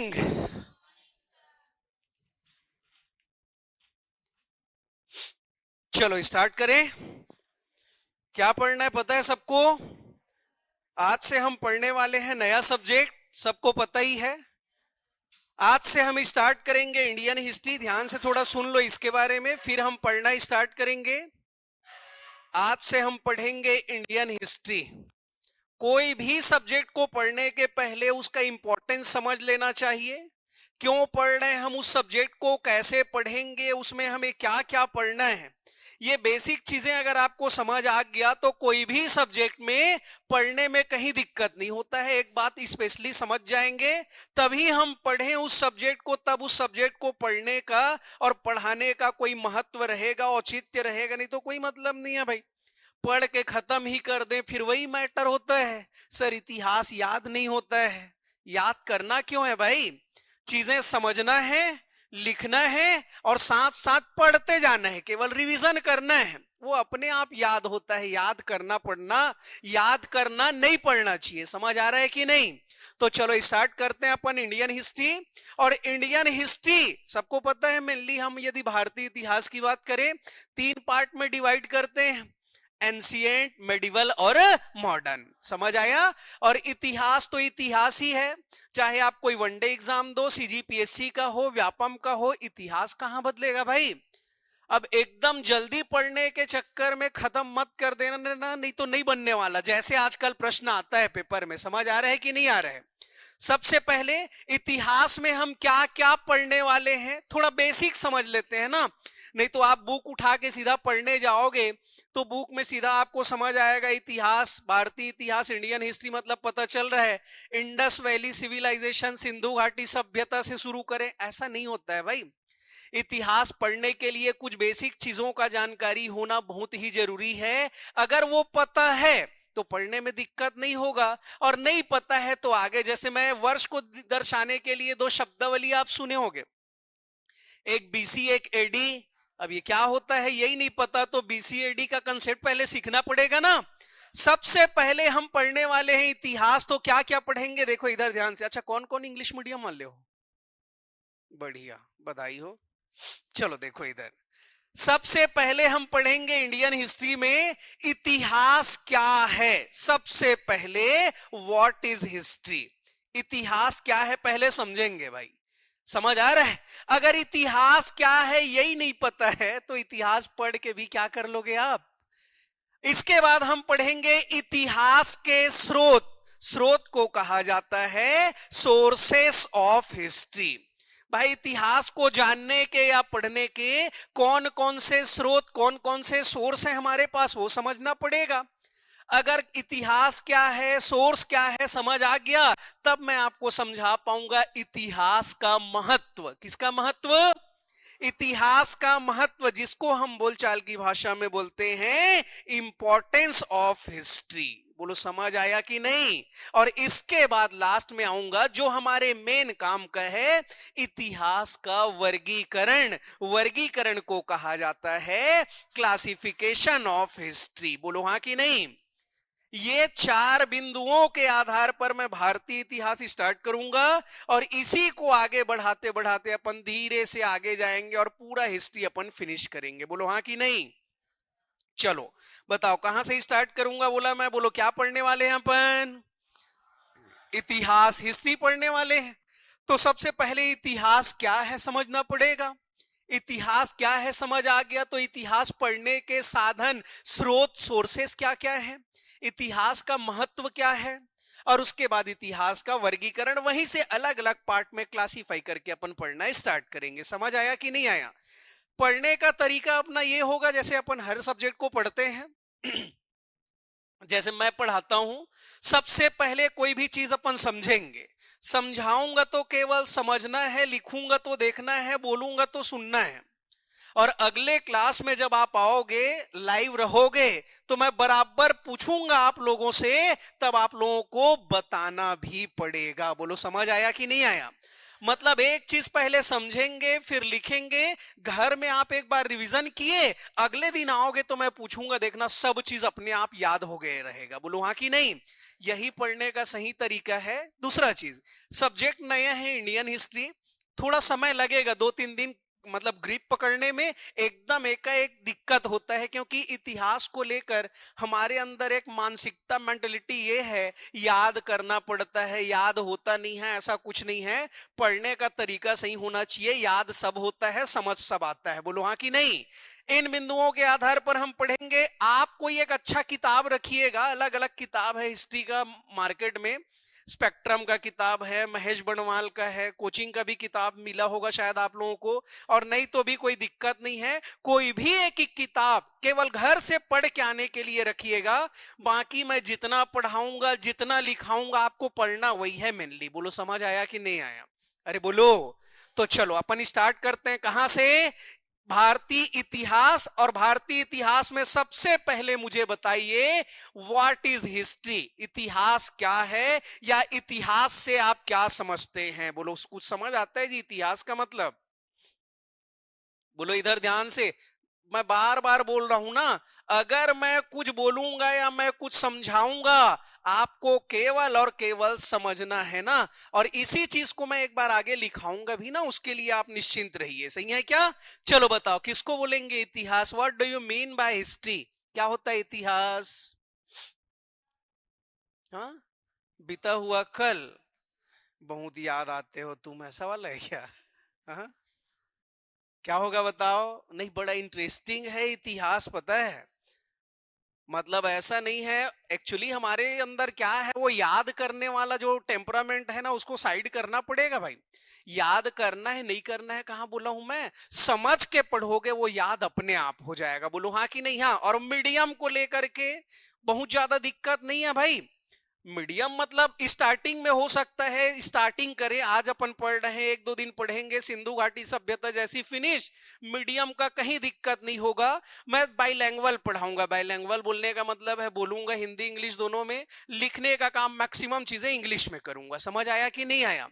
Morning. चलो start करें। क्या पढ़ना है पता है सबको? आज से हम पढ़ने वाले हैं नया सब्जेक्ट, सबको पता ही है। आज से हम स्टार्ट करेंगे इंडियन हिस्ट्री। ध्यान से थोड़ा सुन लो इसके बारे में, फिर हम पढ़ना स्टार्ट करेंगे। आज से हम पढ़ेंगे इंडियन हिस्ट्री। कोई भी सब्जेक्ट को पढ़ने के पहले उसका इंपॉर्टेंस समझ लेना चाहिए। क्यों पढ़ रहे हैं हम उस सब्जेक्ट को, कैसे पढ़ेंगे, उसमें हमें क्या क्या पढ़ना है, ये बेसिक चीजें अगर आपको समझ आ गया तो कोई भी सब्जेक्ट में पढ़ने में कहीं दिक्कत नहीं होता है। एक बात स्पेशली समझ जाएंगे तभी हम पढ़ें उस सब्जेक्ट को, तब उस सब्जेक्ट को पढ़ने का और पढ़ाने का कोई महत्व रहेगा, औचित्य रहेगा। नहीं तो कोई मतलब नहीं है भाई, पढ़ के खत्म ही कर दें फिर वही मैटर होता है। सर इतिहास याद नहीं होता है। याद करना क्यों है भाई? चीजें समझना है, लिखना है और साथ साथ पढ़ते जाना है, केवल रिवीजन करना है, वो अपने आप याद होता है। याद करना पढ़ना, याद करना नहीं पढ़ना चाहिए। समझ आ रहा है कि नहीं? तो चलो स्टार्ट करते हैं अपन इंडियन हिस्ट्री। और इंडियन हिस्ट्री सबको पता है, मेनली हम यदि भारतीय इतिहास की बात करें 3 पार्ट में डिवाइड करते हैं, एंशिएंट, मेडिवल और मॉडर्न। समझ आया? और इतिहास तो इतिहास ही है, चाहे आप कोई वनडे एग्जाम दो, सीजीपीएससी का हो, व्यापम का हो, इतिहास कहां बदलेगा भाई। अब एकदम जल्दी पढ़ने के चक्कर में खत्म मत कर देना ना, नहीं तो नहीं बनने वाला। जैसे आजकल प्रश्न आता है पेपर में, समझ आ रहा है कि नहीं आ रहा है? सबसे पहले इतिहास में हम क्या क्या पढ़ने वाले हैं थोड़ा बेसिक समझ लेते हैं ना। नहीं तो आप बुक उठा के सीधा पढ़ने जाओगे तो बुक में सीधा आपको समझ आएगा इतिहास, भारतीय इतिहास, इंडियन हिस्ट्री मतलब पता चल रहा है इंडस वैली सिविलाइजेशन, सिंधु घाटी सभ्यता से शुरू करें। ऐसा नहीं होता है भाई। इतिहास पढ़ने के लिए कुछ बेसिक चीजों का जानकारी होना बहुत ही जरूरी है। अगर वो पता है तो पढ़ने में दिक्कत नहीं होगा, और नहीं पता है तो आगे, जैसे मैं वर्ष को दर्शाने के लिए 2 शब्दावली आप सुने होंगे, एक बीसी एक एडी। अब ये क्या होता है यही नहीं पता तो बीसी एडी का कंसेप्ट पहले सीखना पड़ेगा ना। सबसे पहले हम पढ़ने वाले हैं इतिहास, तो क्या क्या पढ़ेंगे देखो इधर ध्यान से। अच्छा, कौन कौन इंग्लिश मीडियम वाले हो? बढ़िया, बधाई हो। चलो देखो इधर, सबसे पहले हम पढ़ेंगे इंडियन हिस्ट्री में इतिहास क्या है। सबसे पहले व्हाट इज हिस्ट्री, इतिहास क्या है पहले समझेंगे भाई। समझ आ रहा है? अगर इतिहास क्या है यही नहीं पता है तो इतिहास पढ़ के भी क्या कर लोगे आप। इसके बाद हम पढ़ेंगे इतिहास के स्रोत। स्रोत को कहा जाता है सोर्सेस ऑफ हिस्ट्री। भाई इतिहास को जानने के या पढ़ने के कौन कौन से स्रोत, कौन कौन से सोर्स हैं हमारे पास, वो समझना पड़ेगा। अगर इतिहास क्या है, सोर्स क्या है समझ आ गया, तब मैं आपको समझा पाऊंगा इतिहास का महत्व। किसका महत्व? इतिहास का महत्व, जिसको हम बोलचाल की भाषा में बोलते हैं इंपॉर्टेंस ऑफ हिस्ट्री। बोलो समझ आया कि नहीं? और इसके बाद लास्ट में आऊंगा जो हमारे मेन काम का है, इतिहास का वर्गीकरण। वर्गीकरण को कहा जाता है क्लासिफिकेशन ऑफ हिस्ट्री। बोलो हाँ कि नहीं? ये 4 बिंदुओं के आधार पर मैं भारतीय इतिहास स्टार्ट करूंगा और इसी को आगे बढ़ाते बढ़ाते अपन धीरे से आगे जाएंगे और पूरा हिस्ट्री अपन फिनिश करेंगे। बोलो हाँ कि नहीं? चलो बताओ कहां से स्टार्ट करूंगा, बोला मैं। बोलो क्या पढ़ने वाले हैं अपन? इतिहास, हिस्ट्री पढ़ने वाले हैं। तो सबसे पहले इतिहास क्या है समझना पड़ेगा। इतिहास क्या है समझ आ गया तो इतिहास पढ़ने के साधन, स्रोत, सोर्सेस क्या क्या है, इतिहास का महत्व क्या है, और उसके बाद इतिहास का वर्गीकरण, वहीं से अलग अलग पार्ट में क्लासिफाई करके अपन पढ़ना स्टार्ट करेंगे। समझ आया कि नहीं आया? पढ़ने का तरीका अपना ये होगा जैसे अपन हर सब्जेक्ट को पढ़ते हैं जैसे मैं पढ़ाता हूं, सबसे पहले कोई भी चीज अपन समझेंगे। समझाऊंगा तो केवल समझना है, लिखूंगा तो देखना है, बोलूंगा तो सुनना है। और अगले क्लास में जब आप आओगे, लाइव रहोगे, तो मैं बराबर पूछूंगा आप लोगों से, तब आप लोगों को बताना भी पड़ेगा। बोलो समझ आया कि नहीं आया? मतलब एक चीज पहले समझेंगे फिर लिखेंगे, घर में आप एक बार रिवीजन किए, अगले दिन आओगे तो मैं पूछूंगा, देखना सब चीज अपने आप याद हो गए रहेगा। बोलो हाँ कि नहीं? यही पढ़ने का सही तरीका है। दूसरा चीज, सब्जेक्ट नया है इंडियन हिस्ट्री, थोड़ा समय लगेगा, 2-3 दिन मतलब ग्रिप पकड़ने में। एकदम एकाएक दिक्कत होता है, क्योंकि इतिहास को लेकर हमारे अंदर एक मानसिकता, मेंटलिटी ये है, याद करना पड़ता है, याद होता नहीं है, ऐसा कुछ नहीं है। पढ़ने का तरीका सही होना चाहिए, याद सब होता है, समझ सब आता है। बोलो हाँ कि नहीं? इन बिंदुओं के आधार पर हम पढ़ेंगे। आप कोई एक अच्छा किताब रखिएगा, अलग अलग किताब है हिस्ट्री का मार्केट में, स्पेक्ट्रम का किताब है, महेश बड़वाल का है, कोचिंग का भी किताब मिला होगा शायद आप लोगों को, और नहीं तो भी कोई दिक्कत नहीं है। कोई भी एक किताब केवल घर से पढ़ के आने के लिए रखिएगा। बाकी मैं जितना पढ़ाऊंगा, जितना लिखाऊंगा, आपको पढ़ना वही है मेनली। बोलो समझ आया कि नहीं आया? अरे बोलो। तो चलो अपन स्टार्ट करते हैं। कहां से? भारतीय इतिहास। और भारतीय इतिहास में सबसे पहले मुझे बताइए, व्हाट इज हिस्ट्री? इतिहास क्या है, या इतिहास से आप क्या समझते हैं? बोलो, कुछ समझ आता है जी इतिहास का मतलब? बोलो इधर ध्यान से। मैं बार बार बोल रहा हूं ना, अगर मैं कुछ बोलूंगा या मैं कुछ समझाऊंगा, आपको केवल और केवल समझना है ना। और इसी चीज को मैं एक बार आगे लिखाऊंगा भी ना, उसके लिए आप निश्चिंत रहिए। सही है क्या? चलो बताओ, किसको बोलेंगे इतिहास? What do you mean by history? क्या होता है इतिहास? हाँ, बीता हुआ कल। बहुत याद आते हो तुम, ऐसा वाला है क्या? हाँ, क्या होगा बताओ? नहीं, बड़ा इंटरेस्टिंग है इतिहास, पता है। मतलब ऐसा नहीं है, एक्चुअली हमारे अंदर क्या है, वो याद करने वाला जो टेम्परामेंट है ना, उसको साइड करना पड़ेगा भाई। याद करना है नहीं करना है कहां बोला हूं मैं? समझ के पढ़ोगे वो याद अपने आप हो जाएगा। बोलो हाँ कि नहीं? हाँ। और मीडियम को लेकर के बहुत ज्यादा दिक्कत नहीं है भाई। मीडियम मतलब स्टार्टिंग में हो सकता है, स्टार्टिंग करें, आज अपन पढ़ रहे हैं, 1-2 दिन पढ़ेंगे, सिंधु घाटी सभ्यता जैसी फिनिश। मीडियम का कहीं दिक्कत नहीं होगा। मैं बाइलैंग्वेज पढ़ाऊंगा। बाइलैंग्वेज बोलने का मतलब है, बोलूंगा हिंदी इंग्लिश दोनों में, लिखने का काम मैक्सिमम चीजें इंग्लिश में करूंगा। समझ आया कि नहीं आया?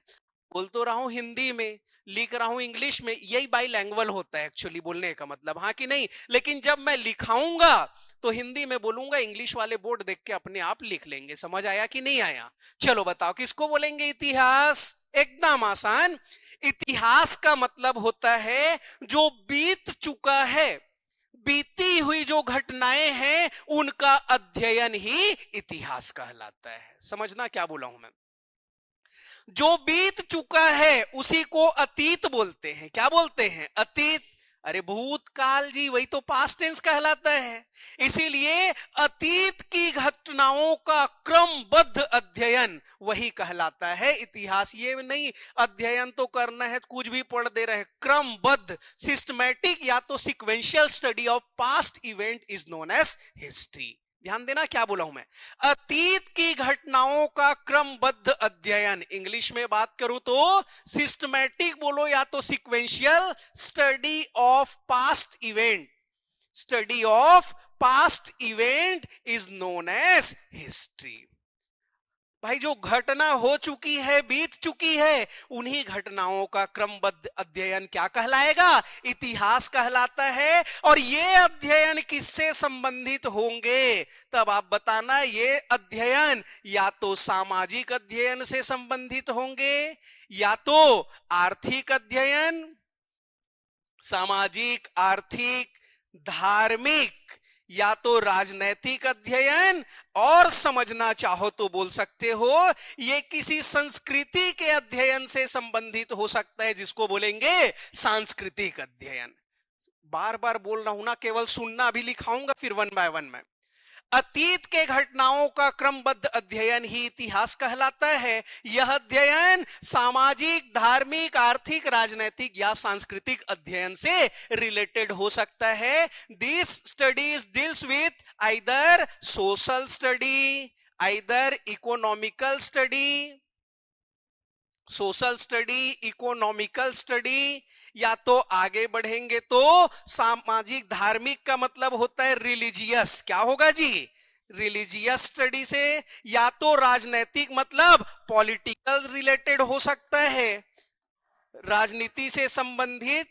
बोल तो रहा हूं हिंदी में, लिख रहा हूं इंग्लिश में, यही बाइलैंग्वेज होता है एक्चुअली बोलने का मतलब। हाँ कि नहीं? लेकिन जब मैं लिखाऊंगा तो हिंदी में बोलूंगा, इंग्लिश वाले बोर्ड देख के अपने आप लिख लेंगे। समझ आया कि नहीं आया? चलो बताओ, किसको बोलेंगे इतिहास? एकदम आसान। इतिहास का मतलब होता है जो बीत चुका है, बीती हुई जो घटनाएं हैं, उनका अध्ययन ही इतिहास कहलाता है। समझना क्या बोला हूं मैं? जो बीत चुका है उसी को अतीत बोलते हैं। क्या बोलते हैं? अतीत। अरे भूतकाल जी, वही तो पास्ट टेंस कहलाता है। इसीलिए अतीत की घटनाओं का क्रमबद्ध अध्ययन वही कहलाता है इतिहास। ये नहीं अध्ययन तो करना है कुछ भी पढ़ दे रहे, क्रमबद्ध, सिस्टमैटिक या तो sequential study of past event is known as history. ध्यान देना क्या बोला हूं मैं? अतीत की घटनाओं का क्रमबद्ध अध्ययन। इंग्लिश में बात करूं तो सिस्टमैटिक बोलो या तो sequential study of past event. Study of past event is known as history. भाई जो घटना हो चुकी है, बीत चुकी है, उन्हीं घटनाओं का क्रमबद्ध अध्ययन क्या कहलाएगा? इतिहास कहलाता है। और ये अध्ययन किससे संबंधित होंगे? तब आप बताना, ये अध्ययन या तो सामाजिक अध्ययन से संबंधित होंगे, या तो आर्थिक अध्ययन, सामाजिक, आर्थिक, धार्मिक, या तो राजनैतिक अध्ययन, और समझना चाहो तो बोल सकते हो ये किसी संस्कृति के अध्ययन से संबंधित हो सकता है, जिसको बोलेंगे सांस्कृतिक अध्ययन। बार बार बोल रहा हूं ना, केवल सुनना, अभी लिखाऊंगा फिर वन बाय वन में। अतीत के घटनाओं का क्रमबद्ध अध्ययन ही इतिहास कहलाता है। यह अध्ययन सामाजिक, धार्मिक, आर्थिक, राजनैतिक या सांस्कृतिक अध्ययन से रिलेटेड हो सकता है। This studies deals with either social study, either economical study, social study, economical study, या तो आगे बढ़ेंगे तो सामाजिक, धार्मिक का मतलब होता है रिलीजियस। क्या होगा जी? रिलीजियस स्टडी से, या तो राजनैतिक मतलब पॉलिटिकल रिलेटेड हो सकता है, राजनीति से संबंधित,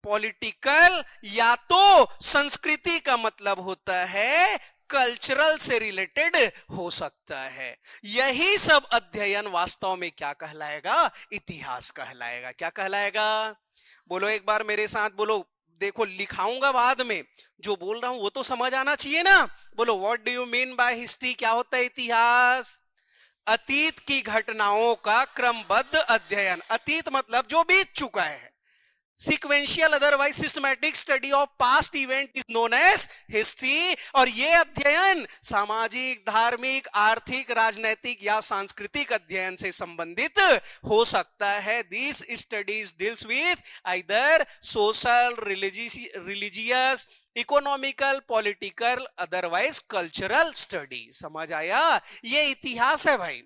पॉलिटिकल, या तो संस्कृति का मतलब होता है कल्चरल से रिलेटेड हो सकता है। यही सब अध्ययन वास्तव में क्या कहलाएगा? इतिहास कहलाएगा। क्या कहलाएगा? बोलो एक बार मेरे साथ, बोलो। देखो लिखाऊंगा बाद में, जो बोल रहा हूं वो तो समझ आना चाहिए ना। बोलो, what do you mean by history? क्या होता है इतिहास? अतीत की घटनाओं का क्रमबद्ध अध्ययन। अतीत मतलब जो बीत चुका है। Sequential otherwise systematic study of past event is known as history. और यह अध्ययन सामाजिक, धार्मिक, आर्थिक, राजनैतिक या सांस्कृतिक अध्ययन से संबंधित हो सकता है। This studies deals with either social, religious, economical, political, otherwise cultural study. समझ आया? ये इतिहास है भाई।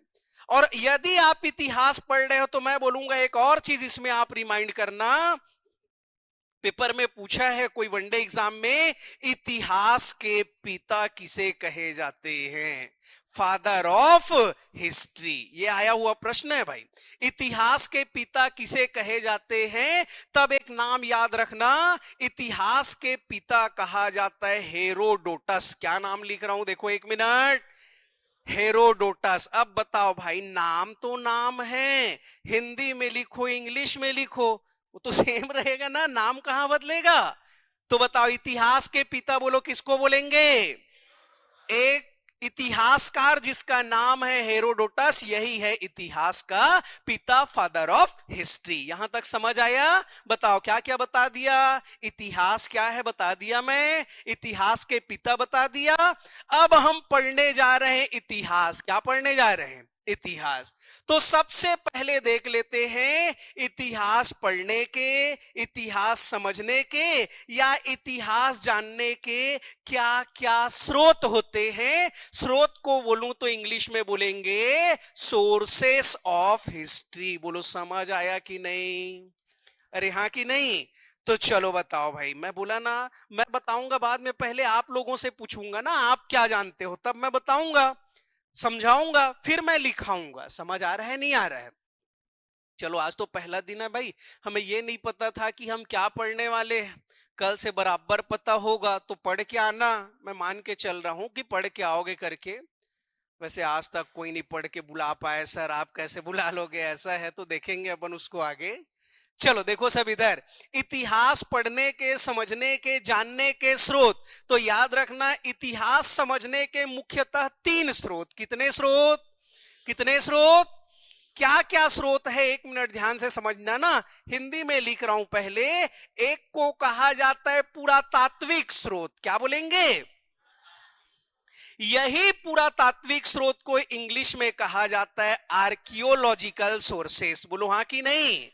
और यदि आप इतिहास पढ़ रहे हो तो मैं बोलूंगा एक और चीज इसमें आप रिमाइंड करना। पेपर में पूछा है कोई वनडे एग्जाम में, इतिहास के पिता किसे कहे जाते हैं? Father of history. ये आया हुआ प्रश्न है भाई। इतिहास के पिता किसे कहे जाते हैं? तब एक नाम याद रखना, इतिहास के पिता कहा जाता है हेरोडोटस। क्या नाम लिख रहा हूं देखो, एक मिनट। हेरोडोटस। अब बताओ भाई, नाम तो नाम है, हिंदी में लिखो इंग्लिश में लिखो वो तो सेम रहेगा ना, नाम कहां बदलेगा? तो बताओ इतिहास के पिता बोलो किसको बोलेंगे? एक इतिहासकार जिसका नाम है हेरोडोटस, यही है इतिहास का पिता, फादर ऑफ हिस्ट्री। यहां तक समझ आया? बताओ क्या क्या बता दिया? इतिहास क्या है बता दिया मैं, इतिहास के पिता बता दिया। अब हम पढ़ने जा रहे हैं इतिहास। क्या पढ़ने जा रहे हैं? इतिहास। तो सबसे पहले देख लेते हैं इतिहास पढ़ने के, इतिहास समझने के या इतिहास जानने के क्या क्या स्रोत होते हैं। स्रोत को बोलूं तो इंग्लिश में बोलेंगे सोर्सेस ऑफ हिस्ट्री। बोलो समझ आया कि नहीं? अरे हाँ कि नहीं? तो चलो बताओ भाई। मैं बोला ना, मैं बताऊंगा बाद में, पहले आप लोगों से पूछूंगा ना आप क्या जानते हो, तब मैं बताऊंगा, समझाऊंगा, फिर मैं लिखाऊंगा। समझ आ रहा है नहीं आ रहा है? चलो आज तो पहला दिन है भाई, हमें ये नहीं पता था कि हम क्या पढ़ने वाले हैं। कल से बराबर पता होगा तो पढ़ के आना। मैं मान के चल रहा हूं कि पढ़ के आओगे करके। वैसे आज तक कोई नहीं पढ़ के बुला पाए सर, आप कैसे बुला लोगे? ऐसा है तो देखेंगे अपन उसको आगे। चलो देखो सब इधर, इतिहास पढ़ने के, समझने के, जानने के स्रोत। तो याद रखना, इतिहास समझने के मुख्यतः 3 स्रोत। कितने स्रोत? कितने स्रोत? क्या क्या स्रोत है? एक मिनट ध्यान से समझना ना, हिंदी में लिख रहा हूं पहले। एक को कहा जाता है पुरातात्विक स्रोत। क्या बोलेंगे? यही पुरातात्विक स्रोत को इंग्लिश में कहा जाता है आर्कियोलॉजिकल सोर्सेस। बोलो हाँ कि नहीं?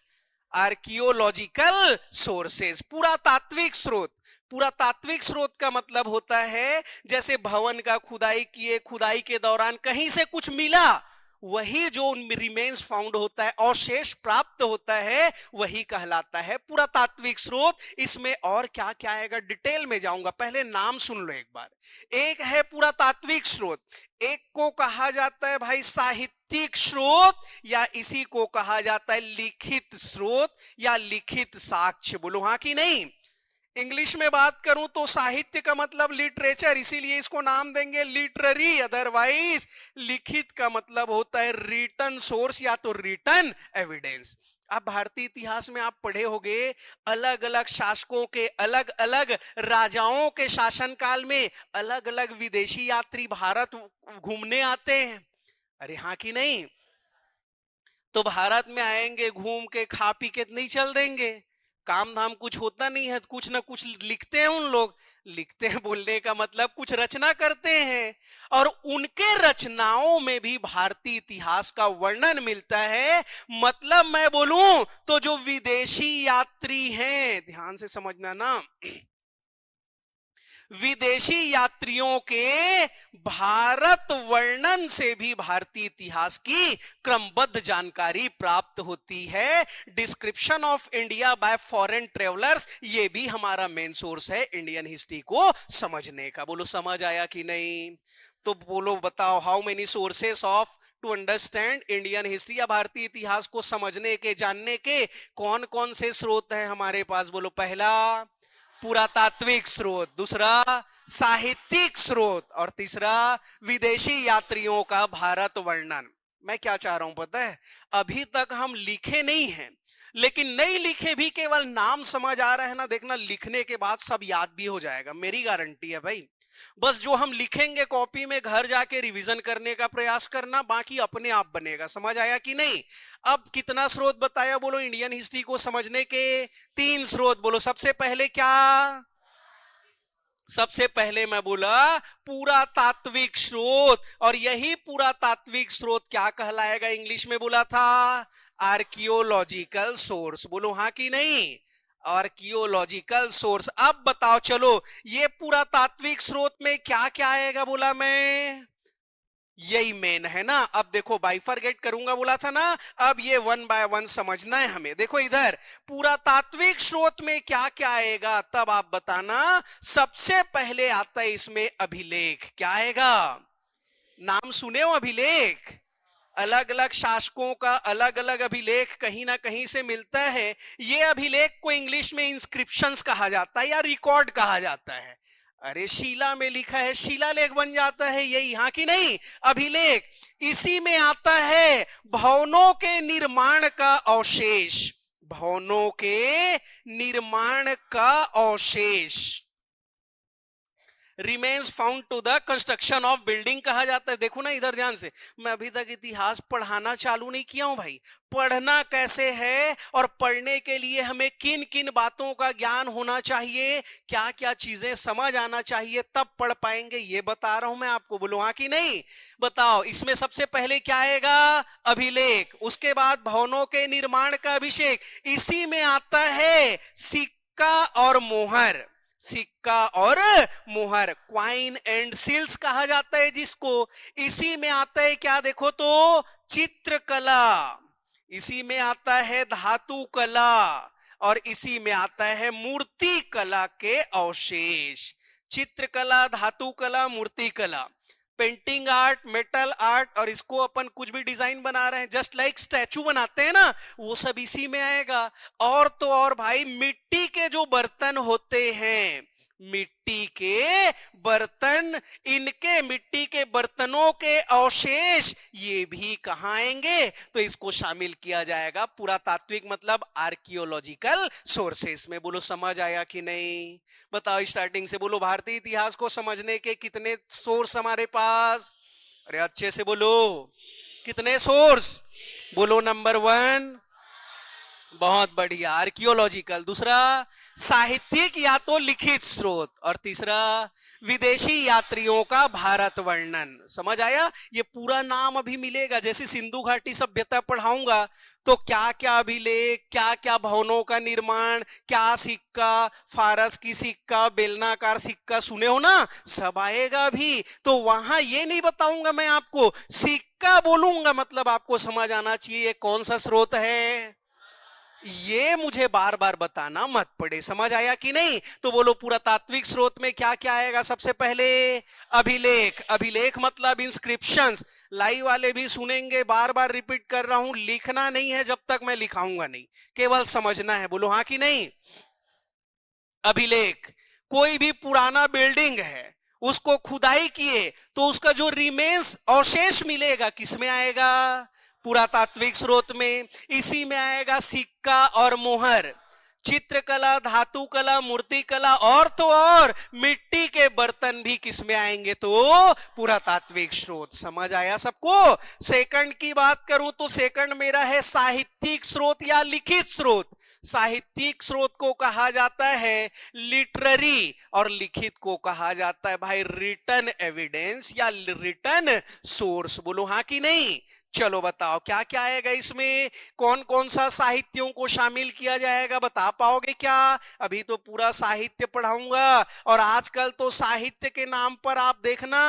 आर्कियोलॉजिकल सोर्सेस, पुरातात्विक स्रोत। पुरातात्विक स्रोत का मतलब होता है जैसे भवन का खुदाई किए, खुदाई के दौरान कहीं से कुछ मिला, वही जो रिमेन्स फाउंड होता है, अवशेष प्राप्त होता है, वही कहलाता है पुरातात्विक स्रोत। इसमें और क्या क्या आएगा डिटेल में जाऊंगा, पहले नाम सुन लो एक बार। एक है पुरातात्विक स्रोत, एक को कहा जाता है भाई साहित्यिक स्रोत, या इसी को कहा जाता है लिखित स्रोत या लिखित साक्ष्य। बोलो हाँ कि नहीं? इंग्लिश में बात करूं तो साहित्य का मतलब लिटरेचर, इसीलिए इसको नाम देंगे लिटरेरी। अदरवाइज लिखित का मतलब होता है रिटन सोर्स या तो रिटन एविडेंस। अब भारतीय इतिहास में आप पढ़े होंगे, अलग अलग शासकों के, अलग अलग राजाओं के शासनकाल में अलग अलग विदेशी यात्री भारत घूमने आते हैं। अरे हाँ कि नहीं? तो भारत में आएंगे, घूम के खा पी के नहीं चल देंगे, काम धाम कुछ होता नहीं है, कुछ ना कुछ लिखते हैं उन लोग। लिखते हैं बोलने का मतलब कुछ रचना करते हैं, और उनके रचनाओं में भी भारतीय इतिहास का वर्णन मिलता है। मतलब मैं बोलूं तो जो विदेशी यात्री हैं, ध्यान से समझना ना, विदेशी यात्रियों के भारत वर्णन से भी भारतीय इतिहास की क्रमबद्ध जानकारी प्राप्त होती है। Description of India by foreign travellers, ये भी हमारा मेन सोर्स है इंडियन हिस्ट्री को समझने का। बोलो समझ आया कि नहीं? तो बोलो बताओ, how many sources of to understand Indian history, या भारतीय इतिहास को समझने के जानने के कौन कौन से स्रोत हैं हमारे पास? बोलो। पहला पुरातात्विक स्रोत, दूसरा साहित्यिक स्रोत, और तीसरा विदेशी यात्रियों का भारत वर्णन। मैं क्या चाह रहा हूं पता है? अभी तक हम लिखे नहीं हैं, लेकिन नहीं लिखे भी केवल नाम समझ आ रहा है ना, देखना लिखने के बाद सब याद भी हो जाएगा, मेरी गारंटी है भाई। बस जो हम लिखेंगे कॉपी में घर जाके रिवीजन करने का प्रयास करना, बाकी अपने आप बनेगा। समझ आया कि नहीं? अब कितना स्रोत बताया? बोलो। इंडियन हिस्ट्री को समझने के 3 स्रोत। बोलो। सबसे पहले क्या? सबसे पहले मैं बोला पुरातात्विक स्रोत, और यही पुरातात्विक स्रोत क्या कहलाएगा? इंग्लिश में बोला था आर्कियोलॉजिकल सोर्स। बोलो हाँ कि नहीं? Archaeological source. अब बताओ, चलो ये पुरातात्विक स्रोत में क्या क्या आएगा? बोला मैं यही मेन है ना। अब देखो बाइफरगेट करूंगा बोला था ना, अब ये 1 बाय 1 समझना है हमें। देखो इधर पुरातात्विक स्रोत में क्या क्या आएगा, तब आप बताना। सबसे पहले आता है इसमें अभिलेख। क्या आएगा? नाम सुने हो अभिलेख? अलग अलग शासकों का अलग अलग अभिलेख कहीं ना कहीं से मिलता है। ये अभिलेख को इंग्लिश में इंस्क्रिप्शंस कहा जाता है या रिकॉर्ड कहा जाता है। अरे शिला में लिखा है, शिलालेख बन जाता है यही, हाँ कि नहीं? अभिलेख। इसी में आता है भवनों के निर्माण का अवशेष। भवनों के निर्माण का अवशेष, remains found to the construction of building कहा जाता है। देखो ना इधर ध्यान से, मैं अभी तक इतिहास पढ़ाना चालू नहीं किया हूं भाई। पढ़ना कैसे है और पढ़ने के लिए हमें किन किन बातों का ज्ञान होना चाहिए, क्या क्या चीजें समझ आना चाहिए, तब पढ़ पाएंगे, ये बता रहा हूं मैं आपको। बोलो हाँ कि नहीं? बताओ। इसमें सबसे पहले क्या आएगा? अभिलेख। उसके बाद भवनों के निर्माण का अभिषेक। इसी में आता है सिक्का और मोहर। सिक्का और मोहर, क्वाइन एंड सील्स कहा जाता है जिसको। इसी में आता है क्या? देखो तो चित्रकला, इसी में आता है धातु कला, और इसी में आता है मूर्ति कला के अवशेष। चित्रकला, धातु कला, मूर्ति कला, पेंटिंग आर्ट, मेटल आर्ट, और इसको अपन कुछ भी डिजाइन बना रहे हैं, जस्ट लाइक स्टैचू बनाते हैं ना, वो सब इसी में आएगा। और तो और भाई मिट्टी के जो बर्तन होते हैं, मिट्टी के बर्तन, इनके मिट्टी के बर्तनों के अवशेष ये भी कहां आएंगे? तो इसको शामिल किया जाएगा पुरातात्विक मतलब आर्कियोलॉजिकल सोर्सेस में। बोलो समझ आया कि नहीं? बताओ स्टार्टिंग से बोलो। भारतीय इतिहास को समझने के कितने सोर्स हमारे पास? अरे अच्छे से बोलो, कितने सोर्स? बोलो। नंबर 1 बहुत बढ़िया आर्कियोलॉजिकल, दूसरा साहित्यिक या तो लिखित स्रोत, और तीसरा विदेशी यात्रियों का भारत वर्णन। समझ आया? ये पूरा नाम अभी मिलेगा, जैसे सिंधु घाटी सभ्यता पढ़ाऊंगा तो क्या क्या अभिलेख, क्या क्या भवनों का निर्माण, क्या सिक्का, फारस की सिक्का, बेलनाकार सिक्का सुने हो ना, सब आएगा अभी। तो वहां ये नहीं बताऊंगा मैं आपको, सिक्का बोलूंगा मतलब आपको समझ आना चाहिए कौन सा स्रोत है, ये मुझे बार बार बताना मत पड़े। समझ आया कि नहीं? तो बोलो पुरातात्विक स्रोत में क्या क्या आएगा? सबसे पहले अभिलेख। अभिलेख मतलब इंस्क्रिप्शंस। लाइव वाले भी सुनेंगे, बार बार रिपीट कर रहा हूं, लिखना नहीं है जब तक मैं लिखाऊंगा नहीं, केवल समझना है। बोलो हाँ कि नहीं? अभिलेख, कोई भी पुराना बिल्डिंग है उसको खुदाई किए तो उसका जो रिमेन्स अवशेष मिलेगा किसमें आएगा? पुरातात्विक स्रोत में। इसी में आएगा सिक्का और मोहर, चित्रकला, धातु कला, मूर्ति कला, और तो और मिट्टी के बर्तन भी किसमें आएंगे? तो पुरातात्विक स्रोत। समझ आया सबको? सेकंड की बात करूं तो सेकंड मेरा है साहित्यिक स्रोत या लिखित स्रोत। साहित्यिक स्रोत को कहा जाता है लिटरेरी, और लिखित को कहा जाता है भाई रिटन एविडेंस या रिटन सोर्स। बोलो हाँ कि नहीं? चलो बताओ क्या क्या आएगा इसमें, कौन कौन सा साहित्यों को शामिल किया जाएगा, बता पाओगे क्या? अभी तो पूरा साहित्य पढ़ाऊंगा, और आजकल तो साहित्य के नाम पर आप देखना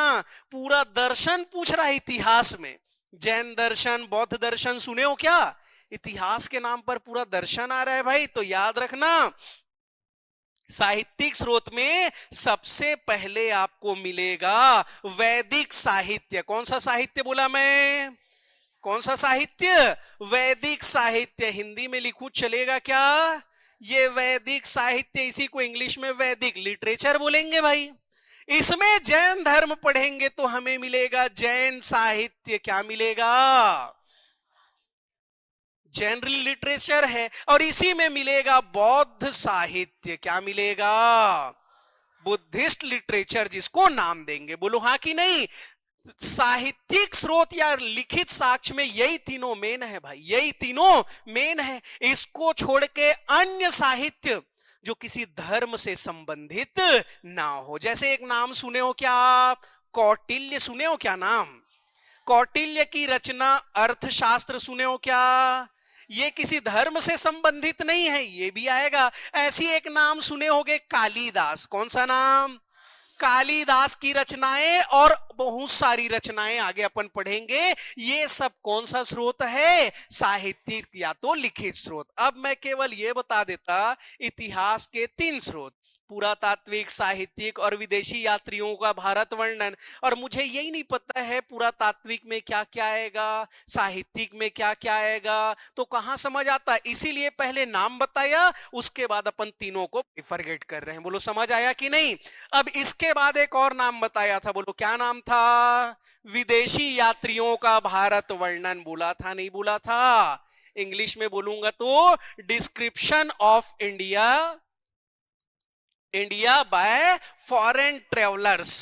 पूरा दर्शन पूछ रहा है इतिहास में। जैन दर्शन, बौद्ध दर्शन सुने हो क्या? इतिहास के नाम पर पूरा दर्शन आ रहा है भाई। तो याद रखना साहित्यिक स्रोत में सबसे पहले आपको मिलेगा वैदिक साहित्य। कौन सा साहित्य बोला मैं? कौन सा साहित्य? वैदिक साहित्य। हिंदी में लिखूं चलेगा क्या? ये वैदिक साहित्य, इसी को इंग्लिश में वैदिक लिटरेचर बोलेंगे भाई। इसमें जैन धर्म पढ़ेंगे तो हमें मिलेगा जैन साहित्य। क्या मिलेगा? जनरल लिटरेचर है। और इसी में मिलेगा बौद्ध साहित्य। क्या मिलेगा? बुद्धिस्ट लिटरेचर, जिसको नाम देंगे। बोलो हाँ कि नहीं? साहित्यिक स्रोत या लिखित साक्ष्य में यही तीनों मेन है भाई, यही तीनों मेन है। इसको छोड़ के अन्य साहित्य जो किसी धर्म से संबंधित ना हो, जैसे एक नाम सुने हो क्या आप? कौटिल्य सुने हो क्या नाम? कौटिल्य की रचना अर्थशास्त्र सुने हो क्या? ये किसी धर्म से संबंधित नहीं है, ये भी आएगा। ऐसी एक नाम सुने होंगे कालिदास। कौन सा नाम? कालिदास की रचनाएं और बहुत सारी रचनाएं आगे अपन पढ़ेंगे। ये सब कौन सा स्रोत है? साहित्यिक या तो लिखित स्रोत। अब मैं केवल ये बता देता, इतिहास के 3 स्रोत, पुरातात्विक, साहित्यिक और विदेशी यात्रियों का भारत वर्णन। और मुझे यही नहीं पता है पुरातात्विक में क्या क्या आएगा, साहित्यिक में क्या क्या आएगा, तो कहां समझ आता? इसीलिए पहले नाम बताया, उसके बाद अपन तीनों को फॉरगेट कर रहे हैं। बोलो समझ आया कि नहीं? अब इसके बाद एक और नाम बताया था, बोलो क्या नाम था? विदेशी यात्रियों का भारत वर्णन। बोला था नहीं बोला था? इंग्लिश में बोलूंगा तो description of India, India by foreign travellers,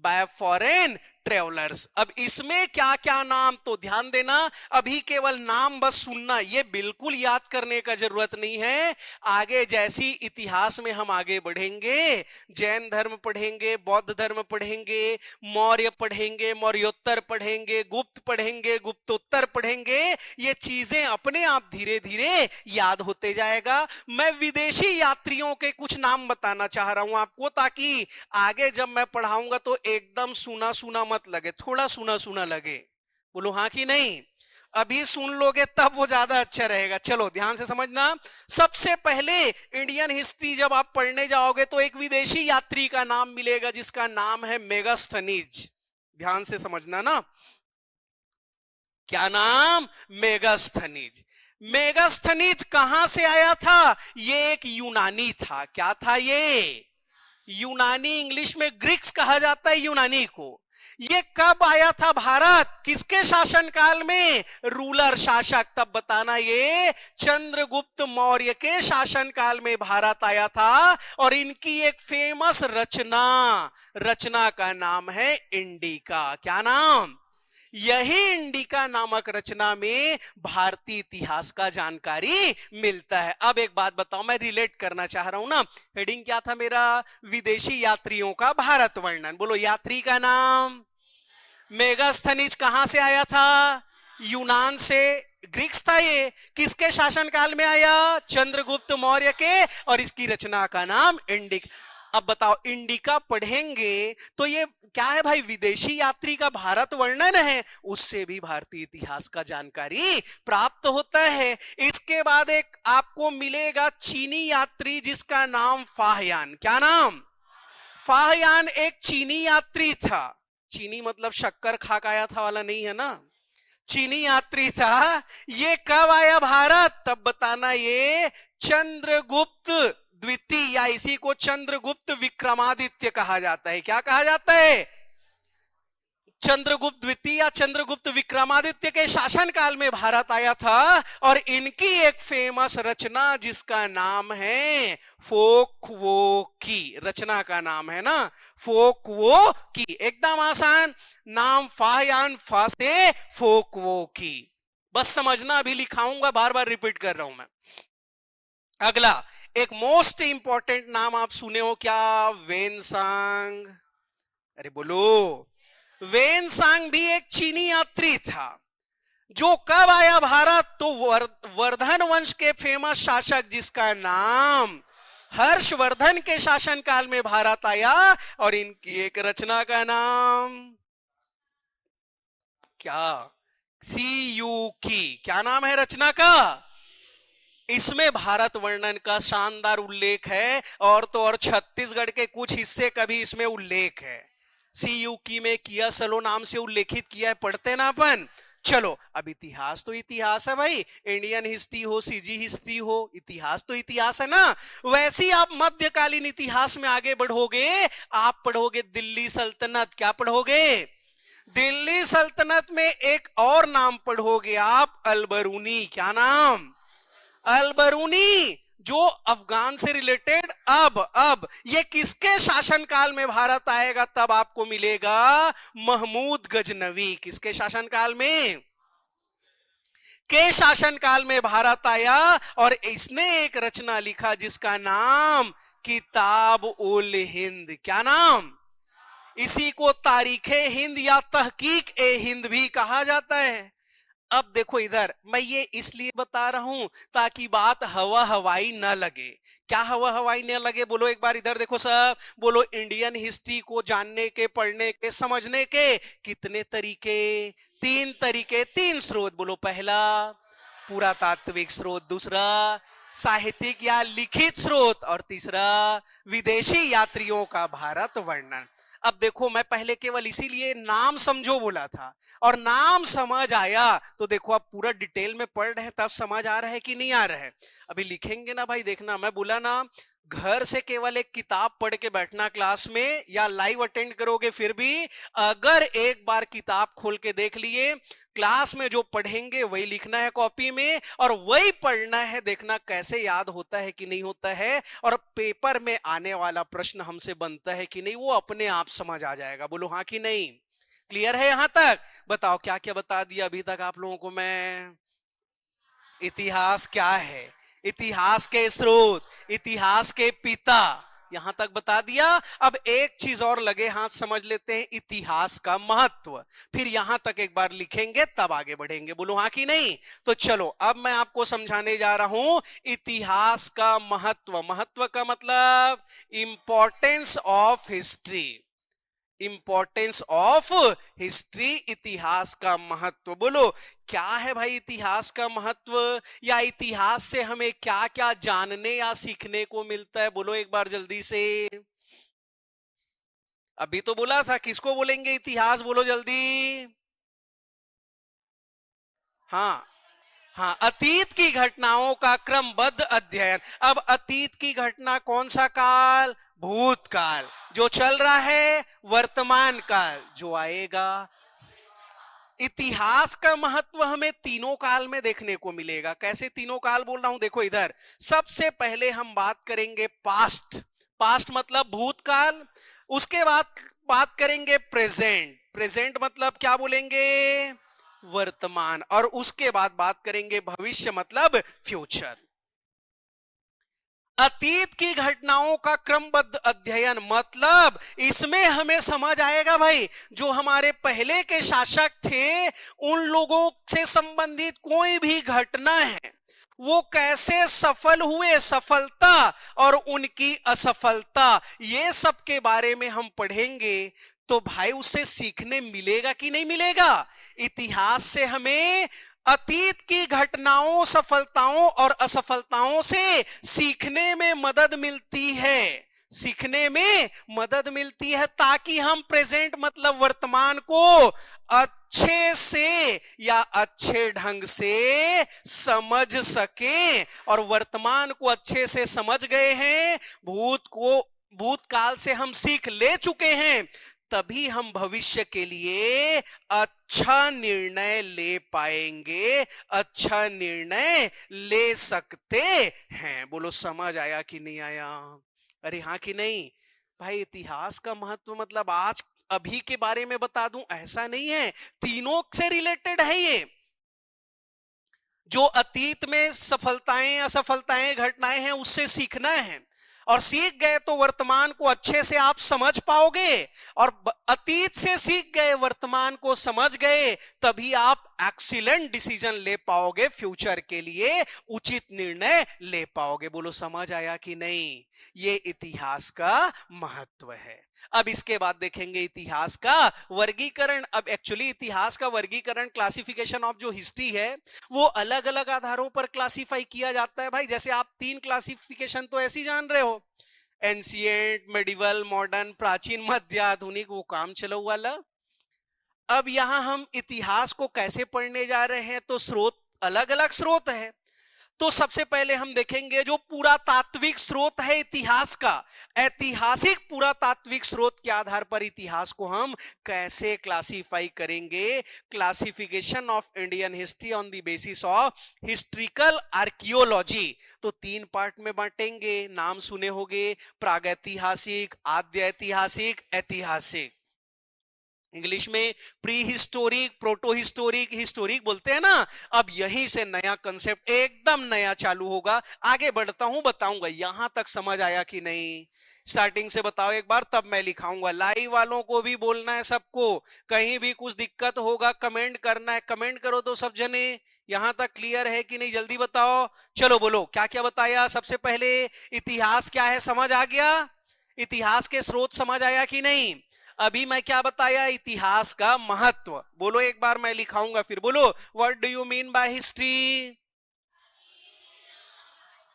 bye foreign travellers. अब इसमें क्या क्या नाम, तो ध्यान देना, अभी केवल नाम बस सुनना, ये बिल्कुल याद करने का जरूरत नहीं है। आगे जैसी इतिहास में हम आगे बढ़ेंगे, जैन धर्म पढ़ेंगे, बौद्ध धर्म पढ़ेंगे, मौर्य पढ़ेंगे, मौर्योत्तर पढ़ेंगे, गुप्त पढ़ेंगे, गुप्तोत्तर पढ़ेंगे, ये चीजें अपने आप धीरे धीरे याद होते जाएगा। मैं विदेशी यात्रियों के कुछ नाम बताना चाह रहा हूं आपको, ताकि आगे जब मैं पढ़ाऊंगा तो एकदम सुना सुना मत लगे, थोड़ा सुना सुना लगे। बोलो हाँ कि नहीं? अभी सुन लोगे तब वो ज्यादा अच्छा रहेगा। चलो ध्यान से समझना। सबसे पहले इंडियन हिस्ट्री जब आप पढ़ने जाओगे तो एक विदेशी यात्री का नाम मिलेगा जिसका नाम है मेगास्थनीज। ध्यान से समझना ना, क्या नाम? मेगास्थनीज। मेगास्थनीज कहां से आया था? ये एक यूनानी था। क्या था ये? यूनानी। इंग्लिश में ग्रीक्स कहा जाता है यूनानी को। ये कब आया था भारत? किसके शासनकाल में? रूलर, शासक। तब बताना, ये चंद्रगुप्त मौर्य के शासनकाल में भारत आया था। और इनकी एक फेमस रचना का नाम है इंडिका। क्या नाम? यही इंडिका नामक रचना में भारतीय इतिहास का जानकारी मिलता है। अब एक बात बताओ, मैं रिलेट करना चाह रहा हूं ना। हेडिंग क्या था मेरा? विदेशी यात्रियों का भारत वर्णन। बोलो यात्री का नाम? मेगास्थनीज। कहां से आया था? यूनान से। ग्रीक्स था ये। किसके शासनकाल में आया? चंद्रगुप्त मौर्य के। और इसकी रचना का नाम इंडिका। अब बताओ, इंडिका पढ़ेंगे तो ये क्या है भाई? विदेशी यात्री का भारत वर्णन है, उससे भी भारतीय इतिहास का जानकारी प्राप्त होता है। इसके बाद एक आपको मिलेगा चीनी यात्री जिसका नाम फाहयान। क्या नाम? फाहयान एक चीनी यात्री था। चीनी मतलब शक्कर खा के आया था वाला नहीं है ना, चीनी यात्री था। ये कब आया भारत? तब बताना, ये चंद्रगुप्त द्वितीय, या इसी को चंद्रगुप्त विक्रमादित्य कहा जाता है। क्या कहा जाता है? चंद्रगुप्त द्वितीय या चंद्रगुप्त विक्रमादित्य के शासनकाल में भारत आया था। और इनकी एक फेमस रचना जिसका नाम है फोकवो की, रचना का नाम है ना फोकवो की। एकदम आसान नाम, फाहयान, फा से फोकवो की। बस समझना, अभी लिखाऊंगा, बार बार रिपीट कर रहा हूं मैं। अगला एक मोस्ट इंपॉर्टेंट नाम आप सुने हो क्या? वेनसांग। अरे बोलो। वेनसांग भी एक चीनी यात्री था जो कब आया भारत? तो वर्धन वंश के फेमस शासक जिसका नाम हर्षवर्धन के शासनकाल में भारत आया। और इनकी एक रचना का नाम क्या? सीयू की। क्या नाम है रचना का? इसमें भारत वर्णन का शानदार उल्लेख है। और तो और छत्तीसगढ़ के कुछ हिस्से का भी इसमें उल्लेख है। सीयू की में किया सलो नाम से उल्लेखित किया है, पढ़ते ना अपन। चलो अब इतिहास तो इतिहास है भाई, इंडियन हिस्ट्री हो, सीजी हिस्ट्री हो, इतिहास तो इतिहास है ना। वैसे ही आप मध्यकालीन इतिहास में आगे बढ़ोगे, आप पढ़ोगे दिल्ली सल्तनत। क्या पढ़ोगे? दिल्ली सल्तनत में एक और नाम पढ़ोगे आप, अलबरूनी। क्या नाम? अलबरूनी, जो अफगान से रिलेटेड। अब ये किसके शासनकाल में भारत आएगा? तब आपको मिलेगा महमूद गजनवी। किसके शासनकाल में? के शासनकाल में भारत आया, और इसने एक रचना लिखा जिसका नाम किताब उल हिंद। क्या नाम? इसी को तारीखे हिंद या तहकीक ए हिंद भी कहा जाता है। अब देखो इधर, मैं ये इसलिए बता रहा हूं ताकि बात हवा हवाई ना लगे। क्या हवा हवाई ना लगे? बोलो एक बार इधर देखो सब, बोलो इंडियन हिस्ट्री को जानने के, पढ़ने के, समझने के कितने तरीके? 3 तरीके, 3 स्रोत। बोलो, पहला पुरातात्विक स्रोत, दूसरा साहित्यिक या लिखित स्रोत, और तीसरा विदेशी यात्रियों का भारत वर्णन। अब देखो, मैं पहले केवल इसीलिए नाम समझो बोला था, और नाम समझ आया तो देखो अब पूरा डिटेल में पढ़ रहे हैं, तब समझ आ रहा है कि नहीं आ रहा है? अभी लिखेंगे ना भाई, देखना, मैं बोला ना, घर से केवल एक किताब पढ़ के बैठना क्लास में, या लाइव अटेंड करोगे फिर भी, अगर एक बार किताब खोल के देख लिए, क्लास में जो पढ़ेंगे वही लिखना है कॉपी में, और वही पढ़ना है, देखना कैसे याद होता है कि नहीं होता है, और पेपर में आने वाला प्रश्न हमसे बनता है कि नहीं, वो अपने आप समझ आ जाएगा। बोलो हाँ कि नहीं? क्लियर है यहां तक? बताओ क्या क्या बता दिया अभी तक आप लोगों को मैं? इतिहास क्या है, इतिहास के स्रोत, इतिहास के पिता, यहां तक बता दिया। अब एक चीज और लगे हाथ समझ लेते हैं, इतिहास का महत्व। फिर यहां तक एक बार लिखेंगे तब आगे बढ़ेंगे। बोलो हाँ कि नहीं? तो चलो अब मैं आपको समझाने जा रहा हूं इतिहास का महत्व। महत्व का मतलब importance of history. Importance of history, इतिहास का महत्व। बोलो क्या है भाई इतिहास का महत्व, या इतिहास से हमें क्या क्या जानने या सीखने को मिलता है? बोलो एक बार जल्दी से। अभी तो बोला था, किसको बोलेंगे इतिहास? बोलो जल्दी। हाँ हाँ, अतीत की घटनाओं का क्रमबद्ध अध्ययन। अब अतीत की घटना कौन सा काल? भूतकाल। जो चल रहा है वर्तमान काल, जो आएगा। इतिहास का महत्व हमें तीनों काल में देखने को मिलेगा। कैसे तीनों काल बोल रहा हूं? देखो इधर, सबसे पहले हम बात करेंगे पास्ट। पास्ट मतलब भूतकाल। उसके बाद बात करेंगे प्रेजेंट। प्रेजेंट मतलब क्या बोलेंगे? वर्तमान। और उसके बाद बात करेंगे भविष्य मतलब फ्यूचर। अतीत की घटनाओं का क्रमबद्ध अध्ययन मतलब इसमें हमें समझ आएगा भाई, जो हमारे पहले के शासक थे उन लोगों से संबंधित कोई भी घटना है, वो कैसे सफल हुए, सफलता और उनकी असफलता, ये सब के बारे में हम पढ़ेंगे। तो भाई उससे सीखने मिलेगा कि नहीं मिलेगा? इतिहास से हमें अतीत की घटनाओं, सफलताओं और असफलताओं से सीखने में मदद मिलती है। सीखने में मदद मिलती है ताकि हम प्रेजेंट मतलब वर्तमान को अच्छे से या अच्छे ढंग से समझ सकें। और वर्तमान को अच्छे से समझ गए हैं, भूतकाल से हम सीख ले चुके हैं, तभी हम भविष्य के लिए अच्छा निर्णय ले पाएंगे, अच्छा निर्णय ले सकते हैं। बोलो समझ आया कि नहीं आया? अरे हाँ कि नहीं? भाई इतिहास का महत्व मतलब आज अभी के बारे में बता दूं ऐसा नहीं है, तीनों से रिलेटेड है ये। जो अतीत में सफलताएं असफलताएं घटनाएं हैं उससे सीखना है, और सीख गए तो वर्तमान को अच्छे से आप समझ पाओगे, और अतीत से सीख गए, वर्तमान को समझ गए, तभी आप एक्सीलेंट डिसीजन ले पाओगे, फ्यूचर के लिए उचित निर्णय ले पाओगे। बोलो समझ आया कि नहीं? ये इतिहास का महत्व है। अब इसके बाद देखेंगे इतिहास का वर्गीकरण। अब एक्चुअली इतिहास का वर्गीकरण, क्लासिफिकेशन ऑफ जो हिस्ट्री है, वो अलग अलग आधारों पर क्लासिफाई किया जाता है भाई। जैसे आप 3 क्लासिफिकेशन तो ऐसे जान रहे हो, एंशिएंट, मेडिवल, मॉडर्न, प्राचीन, मध्य, आधुनिक, वो काम चलो वाला। अब यहां हम इतिहास को कैसे पढ़ने जा रहे हैं, तो स्रोत अलग अलग स्रोत है। तो सबसे पहले हम देखेंगे जो पुरातात्विक स्रोत है इतिहास का, ऐतिहासिक पुरातात्विक स्रोत के आधार पर इतिहास को हम कैसे क्लासिफाई करेंगे। Classification of Indian history on the basis of historical archaeology. तो 3 पार्ट में बांटेंगे। नाम सुने होंगे, प्रागैतिहासिक, आद्य ऐतिहासिक, ऐतिहासिक। इंग्लिश में pre historic, proto historic, historic बोलते हैं ना। अब यहीं से नया कंसेप्ट एकदम नया चालू होगा। आगे बढ़ता हूं, बताऊंगा। यहां तक समझ आया कि नहीं? स्टार्टिंग से बताओ एक बार, तब मैं लिखाऊंगा। लाइव वालों को भी बोलना है सबको, कहीं भी कुछ दिक्कत होगा कमेंट करना है। कमेंट करो तो सब जने। यहां तक क्लियर है कि नहीं? जल्दी बताओ। चलो बोलो, क्या क्या बताया? सबसे पहले इतिहास क्या है समझ आ गया? इतिहास के स्रोत समझ आया कि नहीं? अभी मैं क्या बताया? इतिहास का महत्व। बोलो एक बार, मैं लिखाऊंगा फिर बोलो। What do you mean by history?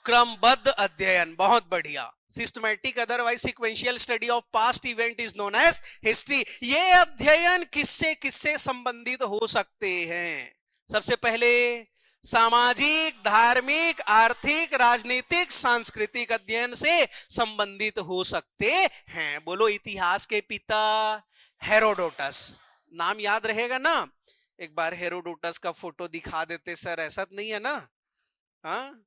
क्रमबद्ध अध्ययन। बहुत बढ़िया। Systematic otherwise sequential study of past event is known as history. ये अध्ययन किससे किससे संबंधित हो सकते हैं? सबसे पहले सामाजिक, धार्मिक, आर्थिक, राजनीतिक, सांस्कृतिक अध्ययन से संबंधित हो सकते हैं। बोलो इतिहास के पिता हेरोडोटस। नाम याद रहेगा ना? एक बार हेरोडोटस का फोटो दिखा देते सर, ऐसा तो नहीं है ना? हाँ,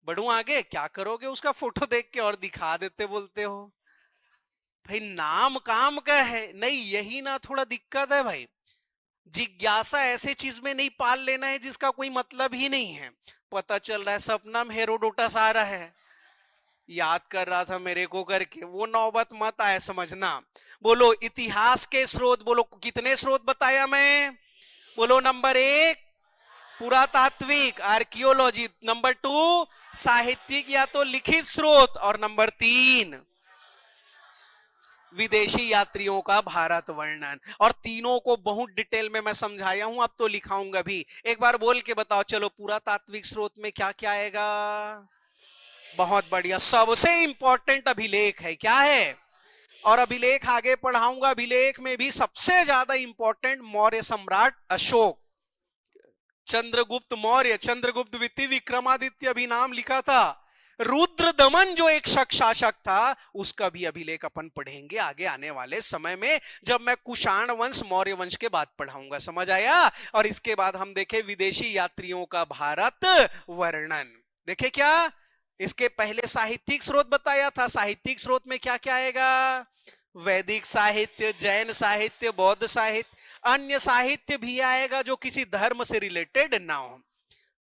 बढ़ू आगे, क्या करोगे उसका फोटो देख के और दिखा देते बोलते हो? भाई नाम काम का है नहीं, यही ना थोड़ा दिक्कत है भाई। जिज्ञासा ऐसे चीज में नहीं पाल लेना है जिसका कोई मतलब ही नहीं है। पता चल रहा है सपना में हेरोडोटस आ रहा है, याद कर रहा था मेरे को करके, वो नौबत मत आए समझना। बोलो इतिहास के स्रोत, बोलो कितने स्रोत बताया मैं? बोलो नंबर 1 पुरातात्विक आर्कियोलॉजी, नंबर 2 साहित्यिक या तो लिखित स्रोत, और नंबर 3 विदेशी यात्रियों का भारत वर्णन। और तीनों को बहुत डिटेल में मैं समझाया हूं, अब तो लिखाऊंगा भी। एक बार बोल के बताओ चलो, पुरातात्विक स्रोत में क्या क्या आएगा? बहुत बढ़िया, सबसे इंपॉर्टेंट अभिलेख है। क्या है? और अभिलेख आगे पढ़ाऊंगा। अभिलेख में भी सबसे ज्यादा इंपॉर्टेंट मौर्य सम्राट अशोक, चंद्रगुप्त मौर्य, चंद्रगुप्त द्वितीय, विक्रमादित्य भी नाम लिखा था। रुद्र दमन जो एक शासक था, उसका भी अभिलेख अपन पढ़ेंगे आगे आने वाले समय में, जब मैं कुषाण वंश, मौर्य वंश के बाद पढ़ाऊंगा। समझ आया? और इसके बाद हम देखें विदेशी यात्रियों का भारत वर्णन। देखे क्या? इसके पहले साहित्यिक स्रोत बताया था। साहित्यिक स्रोत में क्या क्या आएगा? वैदिक साहित्य, जैन साहित्य, बौद्ध साहित्य, अन्य साहित्य भी आएगा जो किसी धर्म से रिलेटेड ना हो।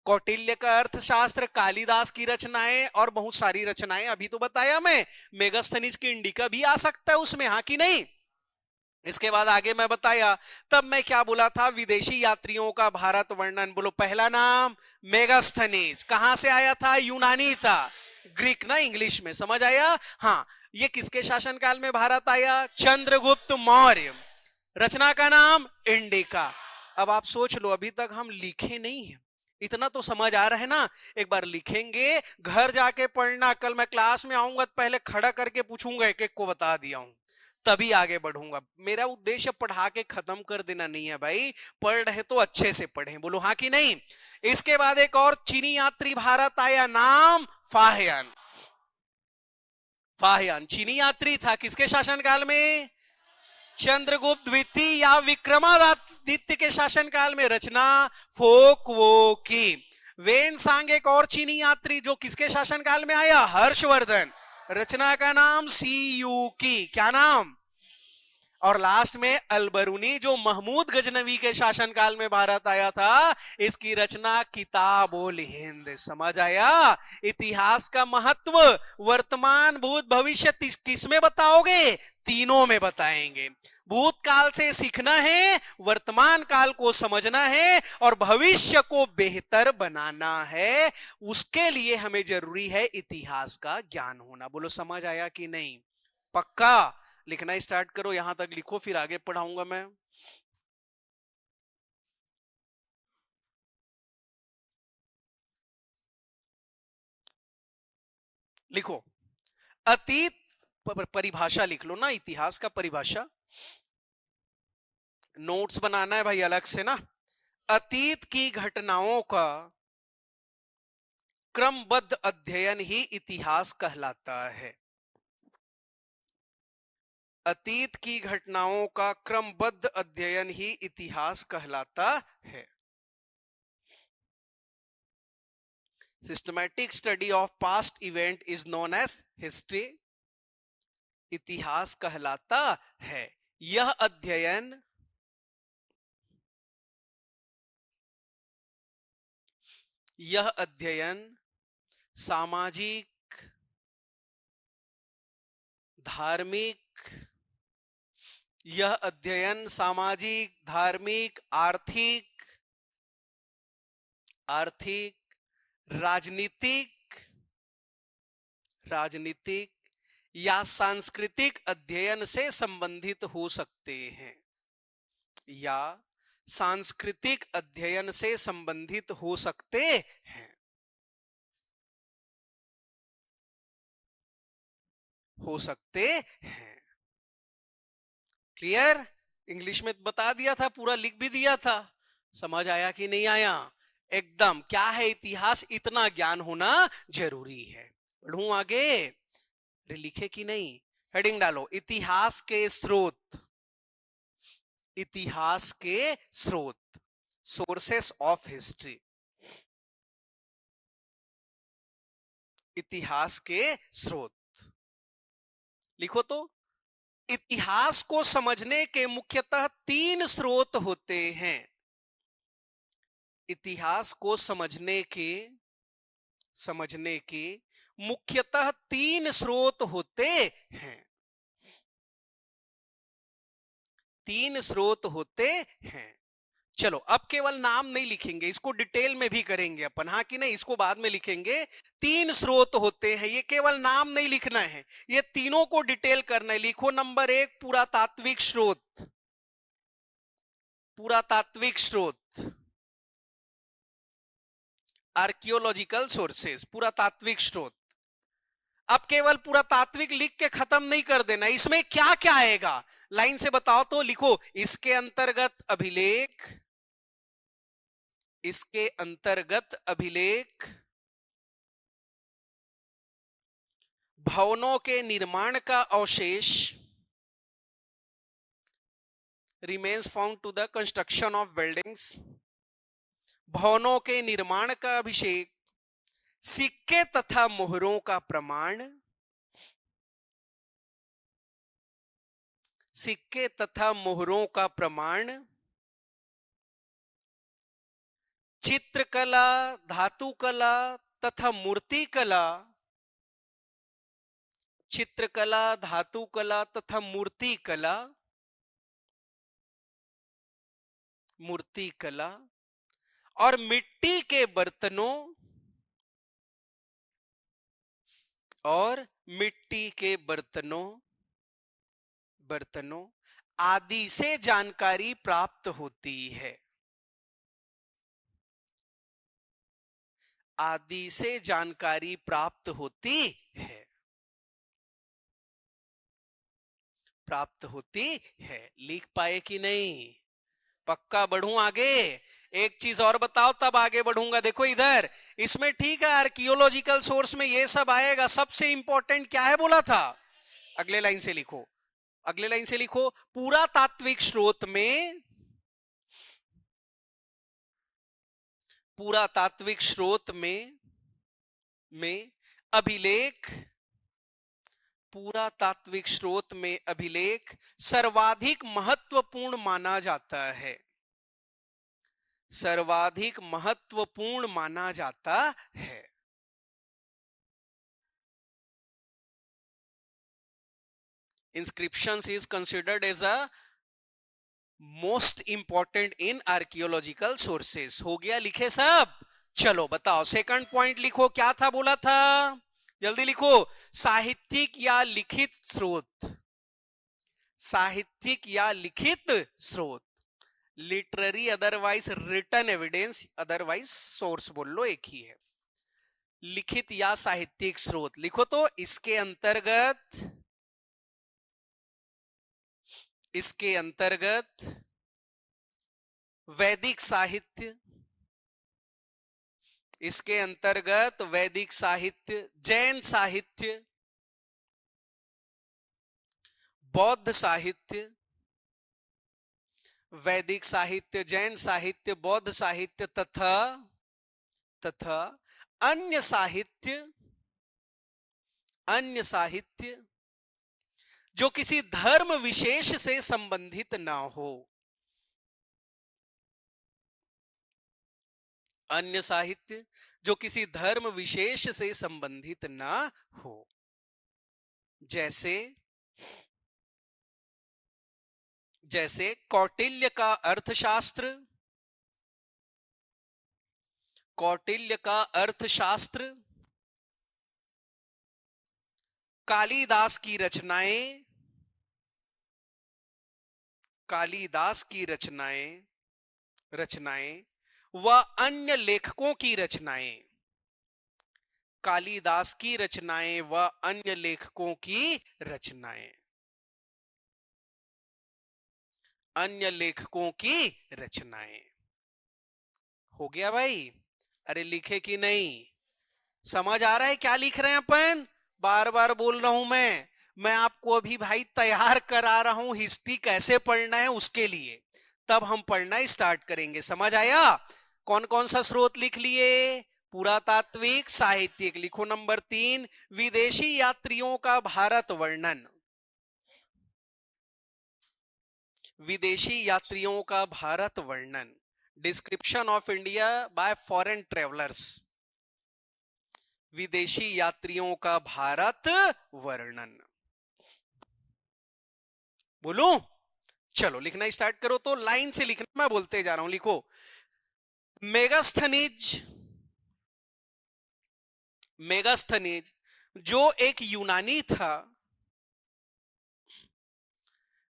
कौटिल्य का अर्थशास्त्र, कालिदास की रचनाएं और बहुत सारी रचनाएं अभी तो बताया मैं। मेगास्थनीज की इंडिका भी आ सकता है उसमें, हाँ कि नहीं? इसके बाद आगे मैं बताया, तब मैं क्या बोला था? विदेशी यात्रियों का भारत वर्णन। बोलो पहला नाम मेगास्थनीज, कहां से आया था? यूनानी था, ग्रीक ना इंग्लिश में। समझ आया? हाँ। ये किसके शासनकाल में भारत आया? चंद्रगुप्त मौर्य। रचना का नाम इंडिका। अब आप सोच लो, अभी तक हम लिखे नहीं है, इतना तो समझ आ रहा है ना? एक बार लिखेंगे, घर जाके पढ़ना। कल मैं क्लास में आऊंगा तो पहले खड़ा करके पूछूंगा, एक एक को बता दिया हूं, तभी आगे बढ़ूंगा। मेरा उद्देश्य पढ़ा के खत्म कर देना नहीं है भाई, पढ़ रहे तो अच्छे से पढ़ें। बोलो हाँ कि नहीं? इसके बाद एक और चीनी यात्री भारत आया, नाम फाहियान। फाहियान चीनी यात्री था, किसके शासनकाल में? चंद्रगुप्त द्वितीय या विक्रमादित्य के शासनकाल में। रचना फोक वो की। वेन सांग एक और चीनी यात्री जो किसके शासनकाल में आया? हर्षवर्धन। रचना का नाम सी यू की। क्या नाम? और लास्ट में अलबरूनी जो महमूद गजनवी के शासनकाल में भारत आया था, इसकी रचना किताब उल हिंद। समझ आया? इतिहास का महत्व वर्तमान, भूत, भविष्य किस में बताओगे? तीनों में बताएंगे। भूतकाल से सीखना है, वर्तमान काल को समझना है, और भविष्य को बेहतर बनाना है। उसके लिए हमें जरूरी है इतिहास का ज्ञान होना। बोलो समझ आया कि नहीं? पक्का? लिखना स्टार्ट करो, यहां तक लिखो, फिर आगे पढ़ाऊंगा मैं। लिखो अतीत, परिभाषा लिख लो ना इतिहास का। परिभाषा नोट्स बनाना है भाई अलग से ना। अतीत की घटनाओं का क्रमबद्ध अध्ययन ही इतिहास कहलाता है। अतीत की घटनाओं का क्रमबद्ध अध्ययन ही इतिहास कहलाता है। Systematic study of past event is known as history. इतिहास कहलाता है यह अध्ययन सामाजिक, धार्मिक, यह अध्ययन सामाजिक, धार्मिक, आर्थिक, राजनीतिक या सांस्कृतिक अध्ययन से संबंधित हो सकते हैं, या सांस्कृतिक अध्ययन से संबंधित हो सकते हैं, क्लियर? इंग्लिश में बता दिया था, पूरा लिख भी दिया था। समझ आया कि नहीं आया? एकदम। क्या है इतिहास, इतना ज्ञान होना जरूरी है। पढ़ूं आगे? लिखे कि नहीं? हेडिंग डालो, इतिहास के स्रोत। इतिहास के स्रोत, सोर्सेस ऑफ हिस्ट्री। इतिहास के स्रोत लिखो तो। इतिहास को समझने के मुख्यतः 3 स्रोत होते हैं। इतिहास को समझने के मुख्यतः 3 स्रोत होते हैं। 3 स्रोत होते हैं। चलो अब केवल नाम नहीं लिखेंगे, इसको डिटेल में भी करेंगे अपन, हाँ कि नहीं? इसको बाद में लिखेंगे। 3 स्रोत होते हैं, ये केवल नाम नहीं लिखना है, ये तीनों को डिटेल करना है। लिखो नंबर 1, पुरातात्विक स्रोत। पुरातात्विक स्रोत, आर्कियोलॉजिकल सोर्सेस, पुरातात्विक स्रोत। अब केवल पुरातात्विक लिख के खत्म नहीं कर देना, इसमें क्या क्या आएगा लाइन से बताओ तो। लिखो, इसके अंतर्गत अभिलेख, इसके अंतर्गत अभिलेख, भवनों के निर्माण का अवशेष, remains found to the construction of buildings, भवनों के निर्माण का अभिषेक, सिक्के तथा मोहरों का प्रमाण, सिक्के तथा मोहरों का प्रमाण, चित्रकला, धातुकला तथा मूर्तिकला, चित्रकला, धातुकला तथा मूर्तिकला, मूर्तिकला और मिट्टी के बर्तनों, और मिट्टी के बर्तनों आदि से जानकारी प्राप्त होती है। आदि से जानकारी प्राप्त होती है, प्राप्त होती है। लिख पाए कि नहीं? पक्का बढ़ूं आगे? एक चीज और बताओ तब आगे बढ़ूंगा। देखो इधर, इसमें ठीक है आर्कियोलॉजिकल सोर्स में ये सब आएगा, सबसे इंपॉर्टेंट क्या है बोला था? अगले लाइन से लिखो, अगले लाइन से लिखो, पुरातात्विक स्रोत में, पुरातात्विक स्रोत में अभिलेख, पुरातात्विक स्रोत में अभिलेख सर्वाधिक महत्वपूर्ण माना जाता है, सर्वाधिक महत्वपूर्ण माना जाता है। Inscriptions is considered as a most important in archaeological sources। हो गया लिखे सब? चलो बताओ सेकंड पॉइंट लिखो, क्या था बोला था? जल्दी लिखो, साहित्यिक या लिखित स्रोत, साहित्यिक या लिखित स्रोत, literary otherwise written evidence, otherwise source बोल लो, एक ही है। लिखित या साहित्यिक स्रोत लिखो तो, इसके अंतर्गत, इसके अंतर्गत वैदिक साहित्य, इसके अंतर्गत वैदिक साहित्य, जैन साहित्य, बौद्ध साहित्य, वैदिक साहित्य, जैन साहित्य, बौद्ध साहित्य तथा तथा अन्य साहित्य, अन्य साहित्य जो किसी धर्म विशेष से संबंधित ना हो। अन्य साहित्य जो किसी धर्म विशेष से संबंधित ना हो, जैसे जैसे कौटिल्य का अर्थशास्त्र, कौटिल्य का अर्थशास्त्र, कालिदास की रचनाएं, कालिदास की रचनाएं व अन्य लेखकों की रचनाएं, कालिदास की रचनाएं व अन्य लेखकों की रचनाएं, अन्य लेखकों की रचनाएं। हो गया भाई? अरे लिखे कि नहीं? समझ आ रहा है क्या लिख रहे हैं अपन? बार बार बोल रहा हूं मैं आपको अभी भाई तैयार करा रहा हूं हिस्ट्री कैसे पढ़ना है उसके लिए, तब हम पढ़ना स्टार्ट करेंगे। समझ आया? कौन कौन सा स्रोत लिख लिए? पुरातात्विक, साहित्यिक। लिखो नंबर 3, विदेशी यात्रियों का भारत वर्णन, विदेशी यात्रियों का भारत वर्णन, description of India by foreign travellers, विदेशी यात्रियों का भारत वर्णन। बोलूं? चलो लिखना स्टार्ट करो, तो लाइन से लिखना, मैं बोलते जा रहा हूं। लिखो मेगास्थनीज, मेगास्थनीज जो एक यूनानी था,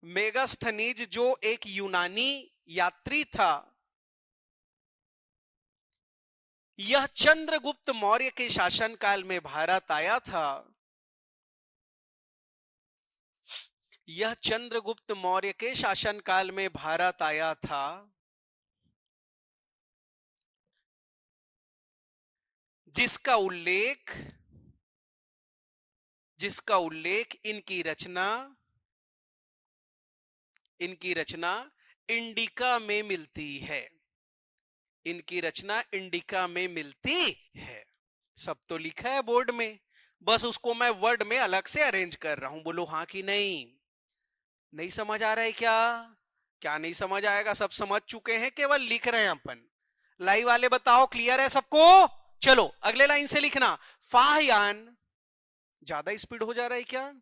मेगास्थनीज जो एक यूनानी यात्री था, यह चंद्रगुप्त मौर्य के शासनकाल में भारत आया था, यह चंद्रगुप्त मौर्य के शासनकाल में भारत आया था, जिसका उल्लेख इनकी रचना इंडिका में मिलती है, इनकी रचना इंडिका में मिलती है। सब तो लिखा है बोर्ड में, बस उसको मैं वर्ड में अलग से अरेंज कर रहा हूं। बोलो हाँ कि नहीं? नहीं समझ आ रहा है क्या? क्या नहीं समझ आएगा? सब समझ चुके हैं, केवल लिख रहे हैं अपन। लाइव वाले बताओ क्लियर है सबको? चलो अगले लाइन से लिखना। फाहयान, ज्यादा स्पीड हो जा रहा है क्या?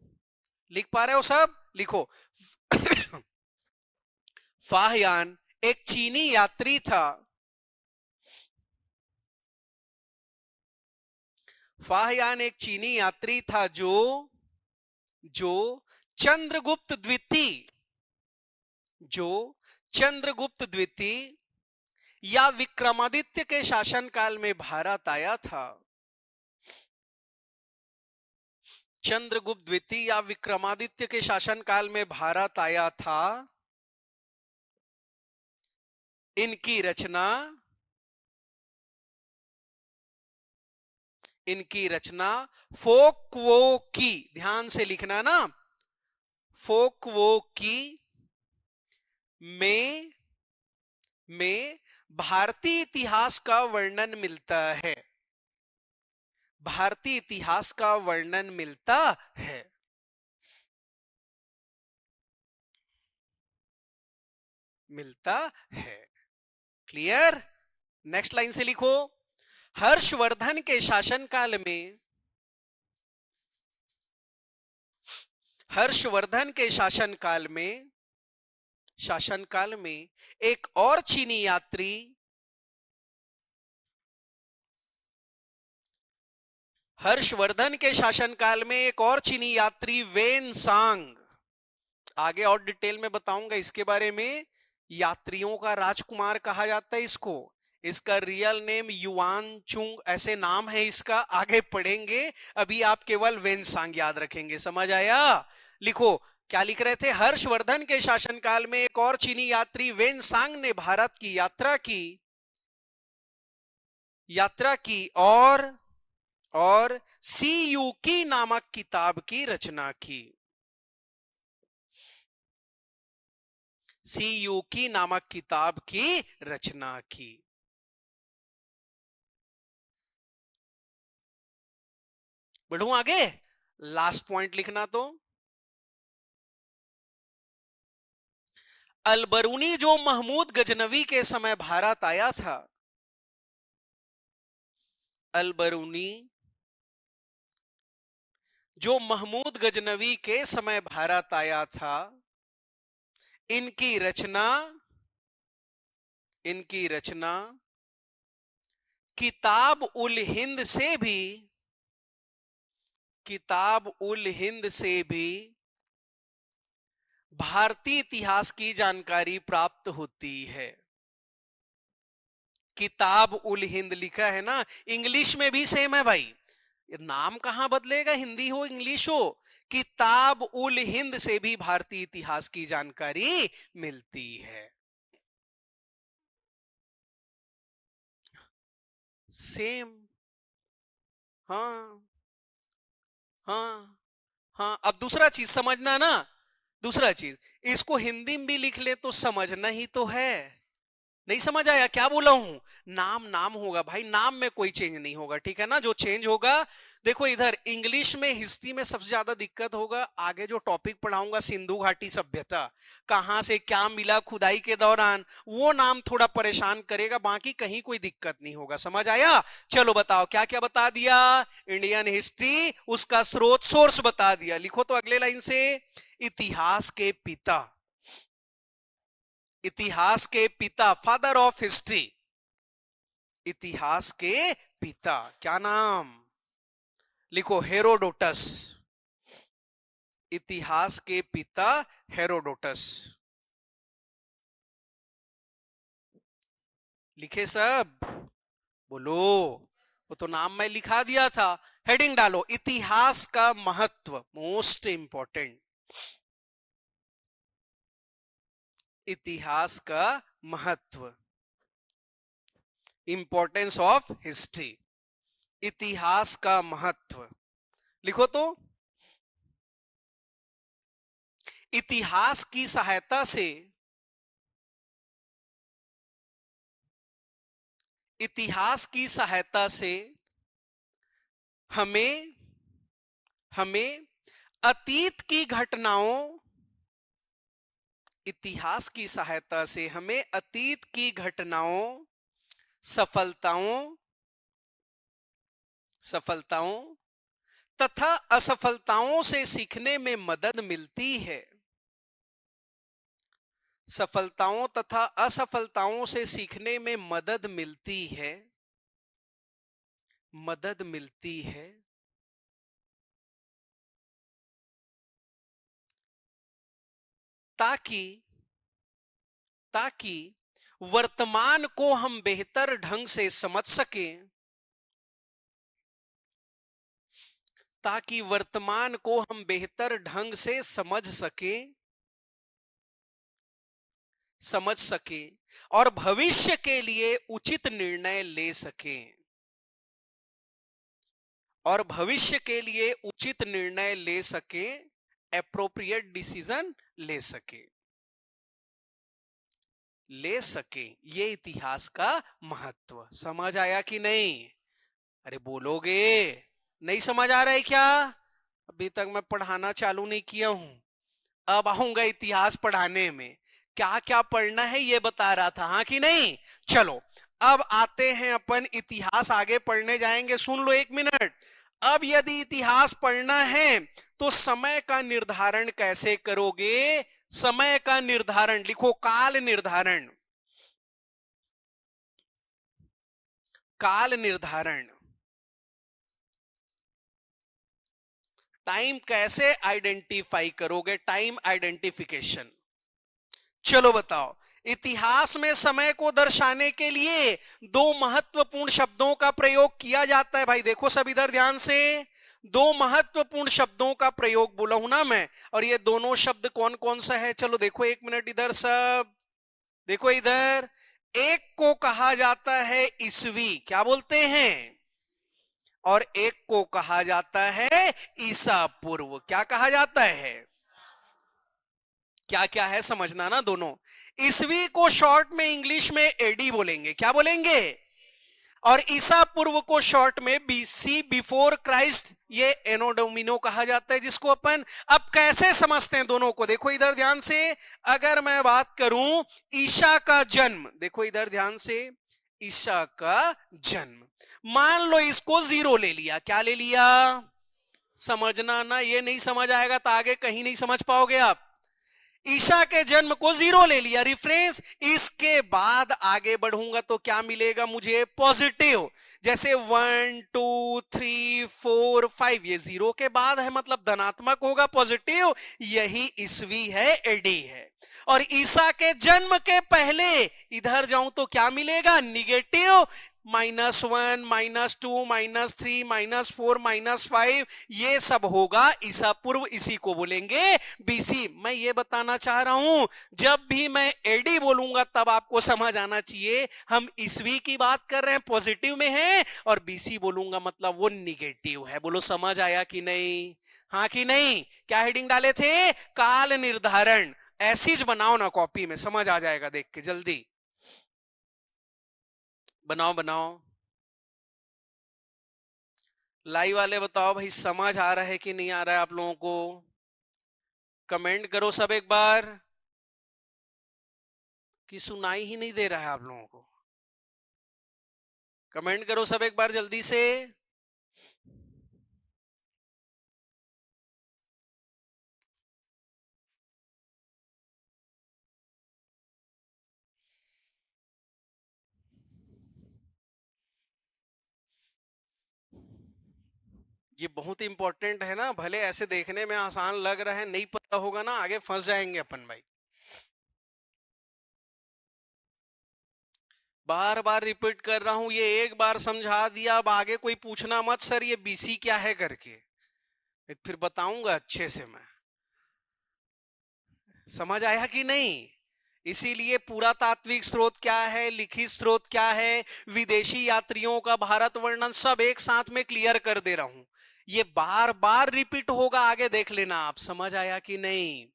लिख पा रहे हो सब? लिखो फाहयान एक चीनी यात्री था, फाहयान एक चीनी यात्री था जो चंद्रगुप्त द्वितीय या विक्रमादित्य के शासनकाल में भारत आया था, चंद्रगुप्त द्वितीय या विक्रमादित्य के शासनकाल में भारत आया था। इनकी रचना फोकवो की, ध्यान से लिखना ना, फोकवो की में भारतीय इतिहास का वर्णन मिलता है, भारतीय इतिहास का वर्णन मिलता है। क्लियर? नेक्स्ट लाइन से लिखो। हर्षवर्धन के शासनकाल में एक और चीनी यात्री, हर्षवर्धन के शासनकाल में एक और चीनी यात्री वेनसांग, आगे और डिटेल में बताऊंगा इसके बारे में। यात्रियों का राजकुमार कहा जाता है इसको, इसका रियल नेम युआन चुंग ऐसे नाम है इसका, आगे पढ़ेंगे। अभी आप केवल वेनसांग याद रखेंगे। समझ आया? लिखो क्या लिख रहे थे? हर्षवर्धन के शासनकाल में एक और चीनी यात्री वेनसांग ने भारत की यात्रा की और सी यू की नामक किताब की रचना की। सी यू की नामक किताब की रचना की। बढ़ूं आगे, लास्ट पॉइंट लिखना तो। अलबरूनी जो महमूद गजनवी के समय भारत आया था, अलबरूनी जो महमूद गजनवी के समय भारत आया था, इनकी रचना किताब उल हिंद से भी भारतीय इतिहास की जानकारी प्राप्त होती है। किताब उल हिंद लिखा है ना, इंग्लिश में भी सेम है भाई, नाम कहां बदलेगा, हिंदी हो इंग्लिश हो। किताब उल हिंद से भी भारतीय इतिहास की जानकारी मिलती है। सेम। हाँ हाँ हाँ। अब दूसरा चीज समझना ना, दूसरा चीज, इसको हिंदी में भी लिख ले तो समझना ही तो है। नहीं समझ आया क्या बोला हूं? नाम नाम होगा भाई, नाम में कोई चेंज नहीं होगा, ठीक है ना। जो चेंज होगा, देखो इधर इंग्लिश में हिस्ट्री में सबसे ज्यादा दिक्कत होगा, आगे जो टॉपिक पढ़ाऊंगा सिंधु घाटी सभ्यता, कहां से क्या मिला खुदाई के दौरान, वो नाम थोड़ा परेशान करेगा, बाकी कहीं कोई दिक्कत नहीं होगा। समझ आया? चलो बताओ क्या क्या बता दिया, इंडियन हिस्ट्री, उसका स्रोत सोर्स बता दिया। लिखो तो अगले लाइन से, इतिहास के पिता, इतिहास के पिता, फादर ऑफ हिस्ट्री, इतिहास के पिता, क्या नाम? लिखो हेरोडोटस, इतिहास के पिता हेरोडोटस। लिखे सब? बोलो। वो तो नाम मैं लिखा दिया था, हेडिंग डालो, इतिहास का महत्व, मोस्ट इंपॉर्टेंट, इतिहास का महत्व, इंपॉर्टेंस ऑफ हिस्ट्री, इतिहास का महत्व। लिखो तो, इतिहास की सहायता से, इतिहास की सहायता से हमें अतीत की घटनाओं, इतिहास की सहायता से हमें अतीत की घटनाओं, सफलताओं तथा असफलताओं से सीखने में मदद मिलती है। सफलताओं तथा असफलताओं से सीखने में मदद मिलती है, ताकि वर्तमान को हम बेहतर ढंग से समझ सकें, ताकि वर्तमान को हम बेहतर ढंग से समझ सके और भविष्य के लिए उचित निर्णय ले सकें, और भविष्य के लिए उचित निर्णय ले सके, एप्रोप्रिएट डिसीजन ले सके। ये इतिहास का महत्व। समझ आया कि नहीं? अरे बोलोगे? नहीं समझ आ रहा है क्या? अभी तक मैं पढ़ाना चालू नहीं किया हूं, अब आऊंगा इतिहास पढ़ाने में। क्या क्या पढ़ना है ये बता रहा था, हाँ कि नहीं? चलो अब आते हैं अपन इतिहास, आगे पढ़ने जाएंगे। सुन लो एक मिनट। अब यदि इतिहास पढ़ना है तो समय का निर्धारण कैसे करोगे? समय का निर्धारण लिखो, काल निर्धारण, काल निर्धारण, टाइम कैसे आइडेंटिफाई करोगे, टाइम आइडेंटिफिकेशन। चलो बताओ, इतिहास में समय को दर्शाने के लिए दो महत्वपूर्ण शब्दों का प्रयोग किया जाता है भाई। देखो सब इधर ध्यान से, दो महत्वपूर्ण शब्दों का प्रयोग बोला हूं ना मैं, और ये दोनों शब्द कौन कौन सा है, चलो देखो एक मिनट इधर सब, देखो इधर। एक को कहा जाता है ईसवी, क्या बोलते हैं, और एक को कहा जाता है ईसा पूर्व, क्या कहा जाता है, क्या क्या है समझना ना दोनों। ईसवी को शॉर्ट में इंग्लिश में एडी बोलेंगे, क्या बोलेंगे, और ईसा पूर्व को शॉर्ट में बीसी, बिफोर क्राइस्ट, ये एनो डोमिनो कहा जाता है, जिसको अपन अब कैसे समझते हैं दोनों को, देखो इधर ध्यान से। अगर मैं बात करूं ईसा का जन्म, देखो इधर ध्यान से, ईसा का जन्म, मान लो इसको 0 ले लिया, क्या ले लिया, समझना ना, ये नहीं समझ आएगा तो आगे कहीं नहीं समझ पाओगे आप। ईसा के जन्म को 0 ले लिया रिफरेंस, इसके बाद आगे बढ़ूंगा तो क्या मिलेगा मुझे, पॉजिटिव, जैसे 1 2 3 4 5, ये 0 के बाद है मतलब धनात्मक होगा, पॉजिटिव, यही ईसवी है, एडी है। और ईसा के जन्म के पहले इधर जाऊं तो क्या मिलेगा, निगेटिव, -1 -2 -3 -4 -5, ये सब होगा ईसा पूर्व, इसी को बोलेंगे बीसी। मैं ये बताना चाह रहा हूं, जब भी मैं एडी बोलूंगा तब आपको समझ आना चाहिए हम ईसवी की बात कर रहे हैं, पॉजिटिव में है, और बीसी बोलूंगा मतलब वो निगेटिव है। बोलो समझ आया कि नहीं, हाँ कि नहीं। क्या हेडिंग डाले थे, काल निर्धारण, ऐसीज बनाओ ना कॉपी में, समझ आ जाएगा, देख के जल्दी बनाओ बनाओ। लाइव वाले बताओ भाई समझ आ रहा है कि नहीं आ रहा है आप लोगों को, कमेंट करो सब एक बार, कि सुनाई ही नहीं दे रहा है आप लोगों को, कमेंट करो सब एक बार जल्दी से। ये बहुत इंपॉर्टेंट है ना, भले ऐसे देखने में आसान लग रहा है, नहीं पता होगा ना आगे फंस जाएंगे अपन भाई। बार बार रिपीट कर रहा हूं, ये एक बार समझा दिया, अब आगे कोई पूछना मत सर ये बीसी क्या है करके, फिर बताऊंगा अच्छे से मैं। समझ आया कि नहीं। इसीलिए पूरा तात्विक स्रोत क्या है, लिखित स्रोत क्या है, विदेशी यात्रियों का भारत वर्णन, सब एक साथ में क्लियर कर दे रहा हूं। ये बार बार रिपीट होगा, आगे देख लेना आप। समझ आया कि नहीं,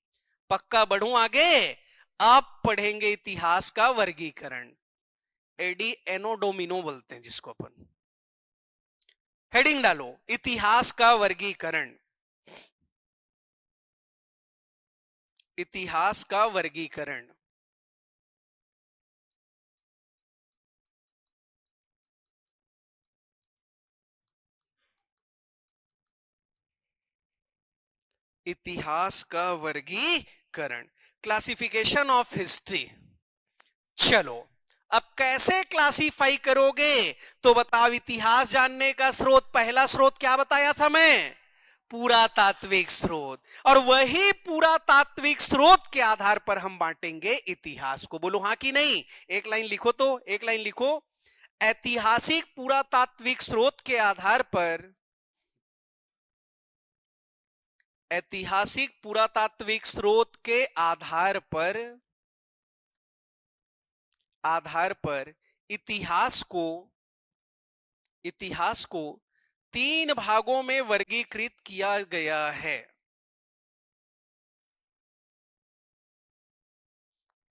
पक्का बढ़ूं आगे। आप पढ़ेंगे इतिहास का वर्गीकरण, एडी एनो डोमिनो बोलते हैं जिसको अपन। हेडिंग डालो, इतिहास का वर्गीकरण, इतिहास का वर्गीकरण। इतिहास का वर्गीकरण, क्लासिफिकेशन ऑफ हिस्ट्री। चलो अब कैसे क्लासिफाई करोगे, तो बताओ। इतिहास जानने का स्रोत, पहला स्रोत क्या बताया था मैं, पुरातात्विक स्रोत, और वही पुरातात्विक स्रोत के आधार पर हम बांटेंगे इतिहास को। बोलो हाँ कि नहीं, एक लाइन लिखो तो, एक लाइन लिखो। ऐतिहासिक पुरातात्विक स्रोत के आधार पर, ऐतिहासिक पुरातात्विक स्रोत के आधार पर इतिहास को 3 भागों में वर्गीकृत किया गया है।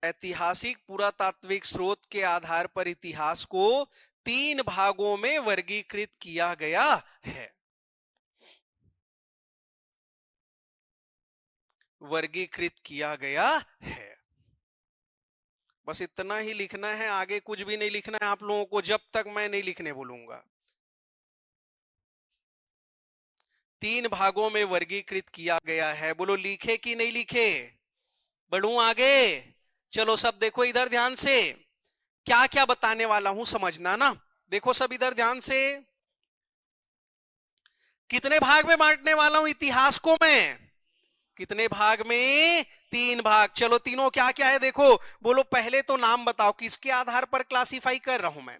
ऐतिहासिक पुरातात्विक स्रोत के आधार पर इतिहास को 3 भागों में वर्गीकृत किया गया है। वर्गीकृत किया गया है, बस इतना ही लिखना है, आगे कुछ भी नहीं लिखना है आप लोगों को, जब तक मैं नहीं लिखने बोलूंगा। 3 भागों में वर्गीकृत किया गया है। बोलो लिखे कि नहीं लिखे, बढ़ूं आगे। चलो सब देखो इधर ध्यान से, क्या क्या बताने वाला हूं समझना ना। देखो सब इधर ध्यान से, कितने भाग में बांटने वाला हूं इतिहास को मैं, कितने भाग में, 3 भाग। चलो तीनों क्या क्या है देखो। बोलो पहले तो नाम बताओ, किसके आधार पर क्लासिफाई कर रहा हूं मैं,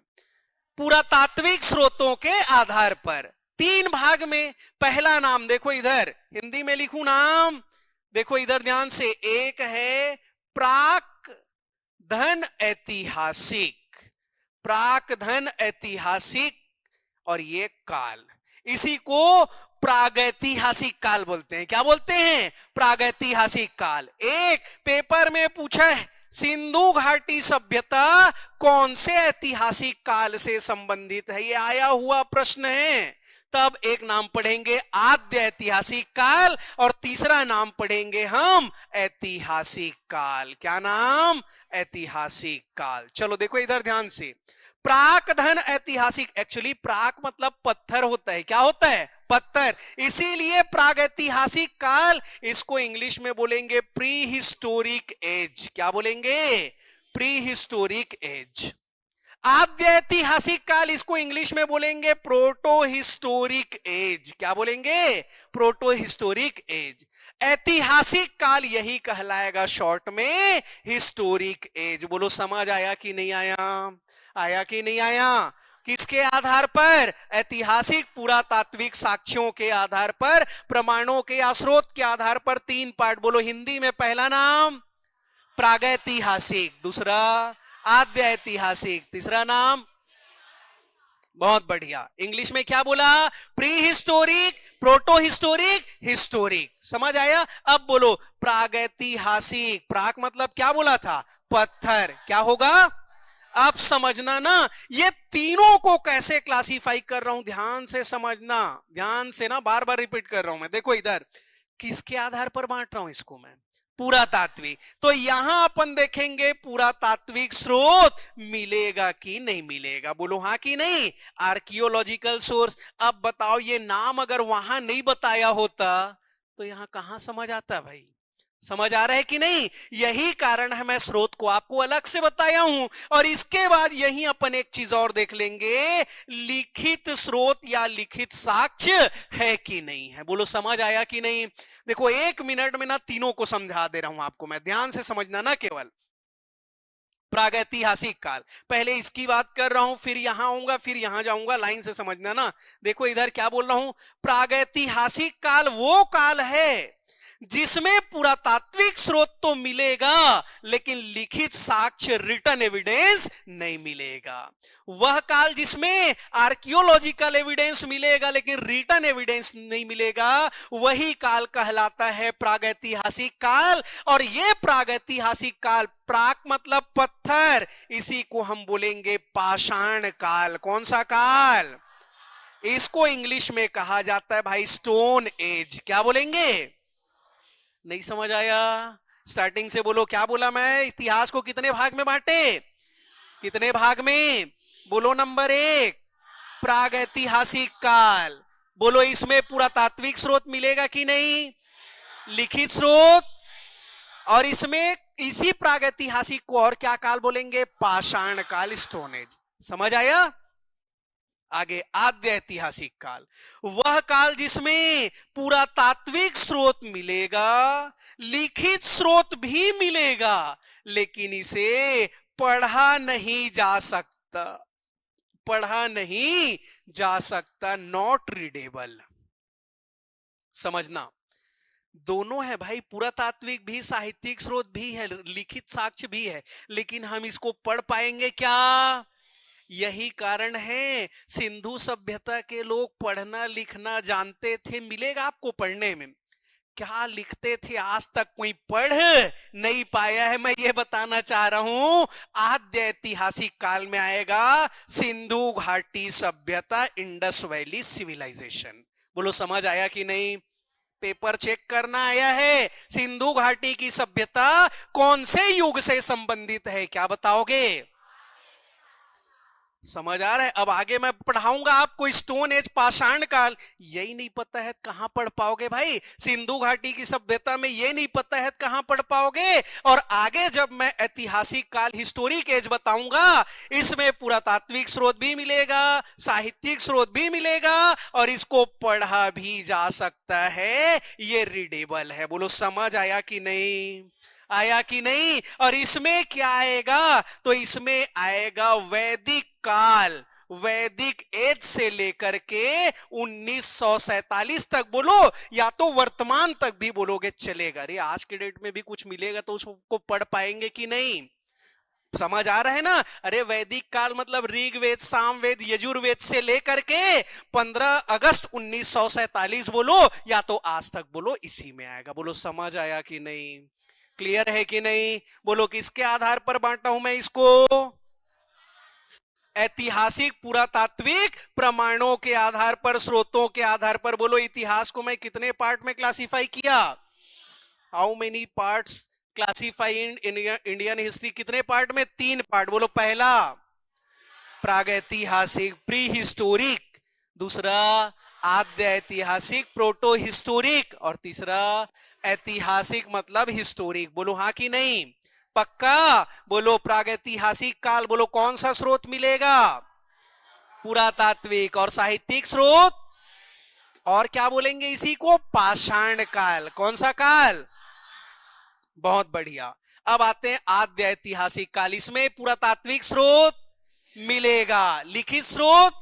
पुरातात्विक स्रोतों के आधार पर। तीन भाग में। पहला नाम देखो इधर, हिंदी में लिखूं नाम, देखो इधर ध्यान से। एक है प्राक धन ऐतिहासिक, प्राक धन ऐतिहासिक, और ये काल, इसी को प्रागैतिहासिक काल बोलते हैं। क्या बोलते हैं? प्रागैतिहासिक काल। एक पेपर में पूछा है सिंधु घाटी सभ्यता कौन से ऐतिहासिक काल से संबंधित है, ये आया हुआ प्रश्न है। तब एक नाम पढ़ेंगे आद्य ऐतिहासिक काल, और तीसरा नाम पढ़ेंगे हम ऐतिहासिक काल। क्या नाम? ऐतिहासिक काल। चलो देखो इधर ध्यान से। प्राक धन ऐतिहासिक, एक्चुअली प्राक मतलब पत्थर होता है। क्या होता है? पत्थर। इसीलिए प्रागैतिहासिक काल, इसको इंग्लिश में बोलेंगे प्री हिस्टोरिक एज। क्या बोलेंगे? Prehistoric age. आद्य ऐतिहासिक काल, इसको इंग्लिश में बोलेंगे प्रोटो हिस्टोरिक एज। क्या बोलेंगे? Protohistoric age. ऐतिहासिक काल यही कहलाएगा शॉर्ट में हिस्टोरिक एज। बोलो समझ आया कि नहीं आया? आया कि नहीं आया? किसके आधार पर? ऐतिहासिक पुरातात्विक साक्ष्यों के आधार पर, प्रमाणों के या स्रोत के आधार पर। तीन पार्ट बोलो। हिंदी में पहला नाम प्रागैतिहासिक, दूसरा आद्य ऐतिहासिक, तीसरा नाम, बहुत बढ़िया। इंग्लिश में क्या बोला? Pre historic, proto historic, historic. समझ आया? अब बोलो प्रागैतिहासिक। प्राक मतलब क्या बोला था? पत्थर। क्या होगा? अब समझना ना, ये तीनों को कैसे क्लासिफाई कर रहा हूं, ध्यान से समझना, ध्यान से ना, बार बार रिपीट कर रहा हूं मैं। देखो इधर किसके आधार पर बांट रहा हूं इसको मैं? पुरातात्विक। तो यहां अपन देखेंगे पुरातात्विक स्रोत मिलेगा कि नहीं मिलेगा। बोलो हां कि नहीं? Archaeological source. अब बताओ, ये नाम अगर वहां नहीं बताया होता तो यहां कहां समझ आता भाई? समझ आ रहा है कि नहीं? यही कारण है मैं स्रोत को आपको अलग से बताया हूं। और इसके बाद यही अपन एक चीज और देख लेंगे, लिखित स्रोत या लिखित साक्ष्य है कि नहीं है। बोलो समझ आया कि नहीं? देखो 1 मिनट में ना तीनों को समझा दे रहा हूं आपको मैं, ध्यान से समझना ना। केवल प्रागैतिहासिक काल, पहले इसकी बात कर रहा हूं, फिर यहां आऊंगा, फिर यहां जाऊंगा। लाइन से समझना ना। देखो इधर क्या बोल रहा हूं, प्रागैतिहासिक काल वो काल है जिसमें पुरातात्विक स्रोत तो मिलेगा लेकिन लिखित साक्ष्य, रिटन एविडेंस नहीं मिलेगा। वह काल जिसमें आर्कियोलॉजिकल एविडेंस मिलेगा लेकिन रिटन एविडेंस नहीं मिलेगा, वही काल कहलाता है प्रागैतिहासिक काल। और यह प्रागैतिहासिक काल, प्राक मतलब पत्थर, इसी को हम बोलेंगे पाषाण काल। कौन सा काल? इसको इंग्लिश में कहा जाता है भाई स्टोन एज। क्या बोलेंगे? नहीं समझ आया? स्टार्टिंग से बोलो। क्या बोला मैं? इतिहास को कितने भाग में बांटे? कितने भाग में? बोलो। नंबर 1 प्रागैतिहासिक काल। बोलो इसमें पुरातात्विक स्रोत मिलेगा कि नहीं? लिखित स्रोत। और इसमें इसी प्रागैतिहासिक को और क्या काल बोलेंगे? पाषाण काल, स्टोन एज। समझ आया? आगे आद्य ऐतिहासिक काल, वह काल जिसमें पुरातात्विक स्रोत मिलेगा, लिखित स्रोत भी मिलेगा, लेकिन इसे पढ़ा नहीं जा सकता। पढ़ा नहीं जा सकता, नॉट रीडेबल। समझना, दोनों है भाई, पुरातात्विक भी, साहित्यिक स्रोत भी है, लिखित साक्ष्य भी है, लेकिन हम इसको पढ़ पाएंगे क्या? यही कारण है सिंधु सभ्यता के लोग पढ़ना लिखना जानते थे। मिलेगा आपको पढ़ने में, क्या लिखते थे आज तक कोई पढ़ नहीं पाया है। मैं ये बताना चाह रहा हूं, आद्य ऐतिहासिक काल में आएगा सिंधु घाटी सभ्यता, इंडस वैली सिविलाइजेशन। बोलो समझ आया कि नहीं? पेपर चेक करना आया है। सिंधु घाटी की सभ्यता कौन से युग से संबंधित है, क्या बताओगे? समझ आ रहा है? अब आगे मैं पढ़ाऊंगा आपको स्टोन एज, पाषाण काल। यही नहीं पता है कहां पढ़ पाओगे भाई? सिंधु घाटी की सभ्यता में ये नहीं पता है कहां पढ़ पाओगे? और आगे जब मैं ऐतिहासिक काल, हिस्टोरिक एज बताऊंगा, इसमें पुरातात्विक स्रोत भी मिलेगा, साहित्यिक स्रोत भी मिलेगा, और इसको पढ़ा भी जा सकता है, ये रीडेबल है। बोलो समझ आया कि नहीं? आया कि नहीं? और इसमें क्या आएगा? तो इसमें आएगा वैदिक काल, वैदिक एज से लेकर के 1947 तक बोलो या तो वर्तमान तक भी बोलोगे चलेगा। अरे आज के डेट में भी कुछ मिलेगा तो उसको पढ़ पाएंगे कि नहीं? समझ आ रहा है ना? अरे वैदिक काल मतलब ऋग्वेद, सामवेद, यजुर्वेद से लेकर के 15 अगस्त 1947 बोलो या तो आज तक बोलो, इसी में आएगा। बोलो समझ आया कि नहीं? क्लियर है कि नहीं? बोलो किसके आधार पर बांटा हूं मैं इसको? ऐतिहासिक पुरातात्विक प्रमाणों के आधार पर, स्रोतों के आधार पर। बोलो इतिहास को मैं कितने पार्ट में क्लासिफाई किया? How many parts classify in Indian history? कितने पार्ट में? 3 पार्ट। बोलो पहला प्रागैतिहासिक, प्री हिस्टोरिक, दूसरा आद्य ऐतिहासिक, प्रोटो हिस्टोरिक, और तीसरा ऐतिहासिक मतलब हिस्टोरिक। बोलो हाँ कि नहीं? पक्का? बोलो प्रागैतिहासिक काल, बोलो कौन सा स्रोत मिलेगा? पुरातात्विक। और साहित्यिक स्रोत? और क्या बोलेंगे इसी को? पाषाण काल। कौन सा काल? बहुत बढ़िया। अब आते हैं आद्य ऐतिहासिक काल। इसमें पुरातात्विक स्रोत मिलेगा, लिखित स्रोत,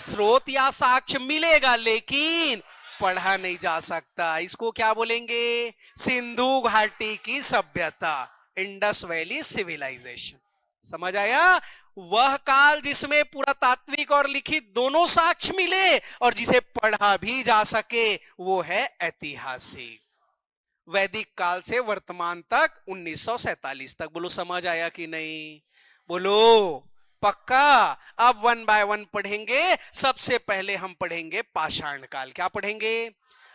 स्रोत या साक्ष्य मिलेगा, लेकिन पढ़ा नहीं जा सकता। इसको क्या बोलेंगे? सिंधु घाटी की सभ्यता, इंडस वैली सिविलाइजेशन। समझ आया? वह काल जिसमें पुरातात्विक और लिखित दोनों साक्ष्य मिले और जिसे पढ़ा भी जा सके, वो है ऐतिहासिक। वैदिक काल से वर्तमान तक 1947 तक। बोलो समझ आया कि नहीं? बोलो पक्का? अब 1 बाय 1 पढ़ेंगे। सबसे पहले हम पढ़ेंगे पाषाण काल। क्या पढ़ेंगे?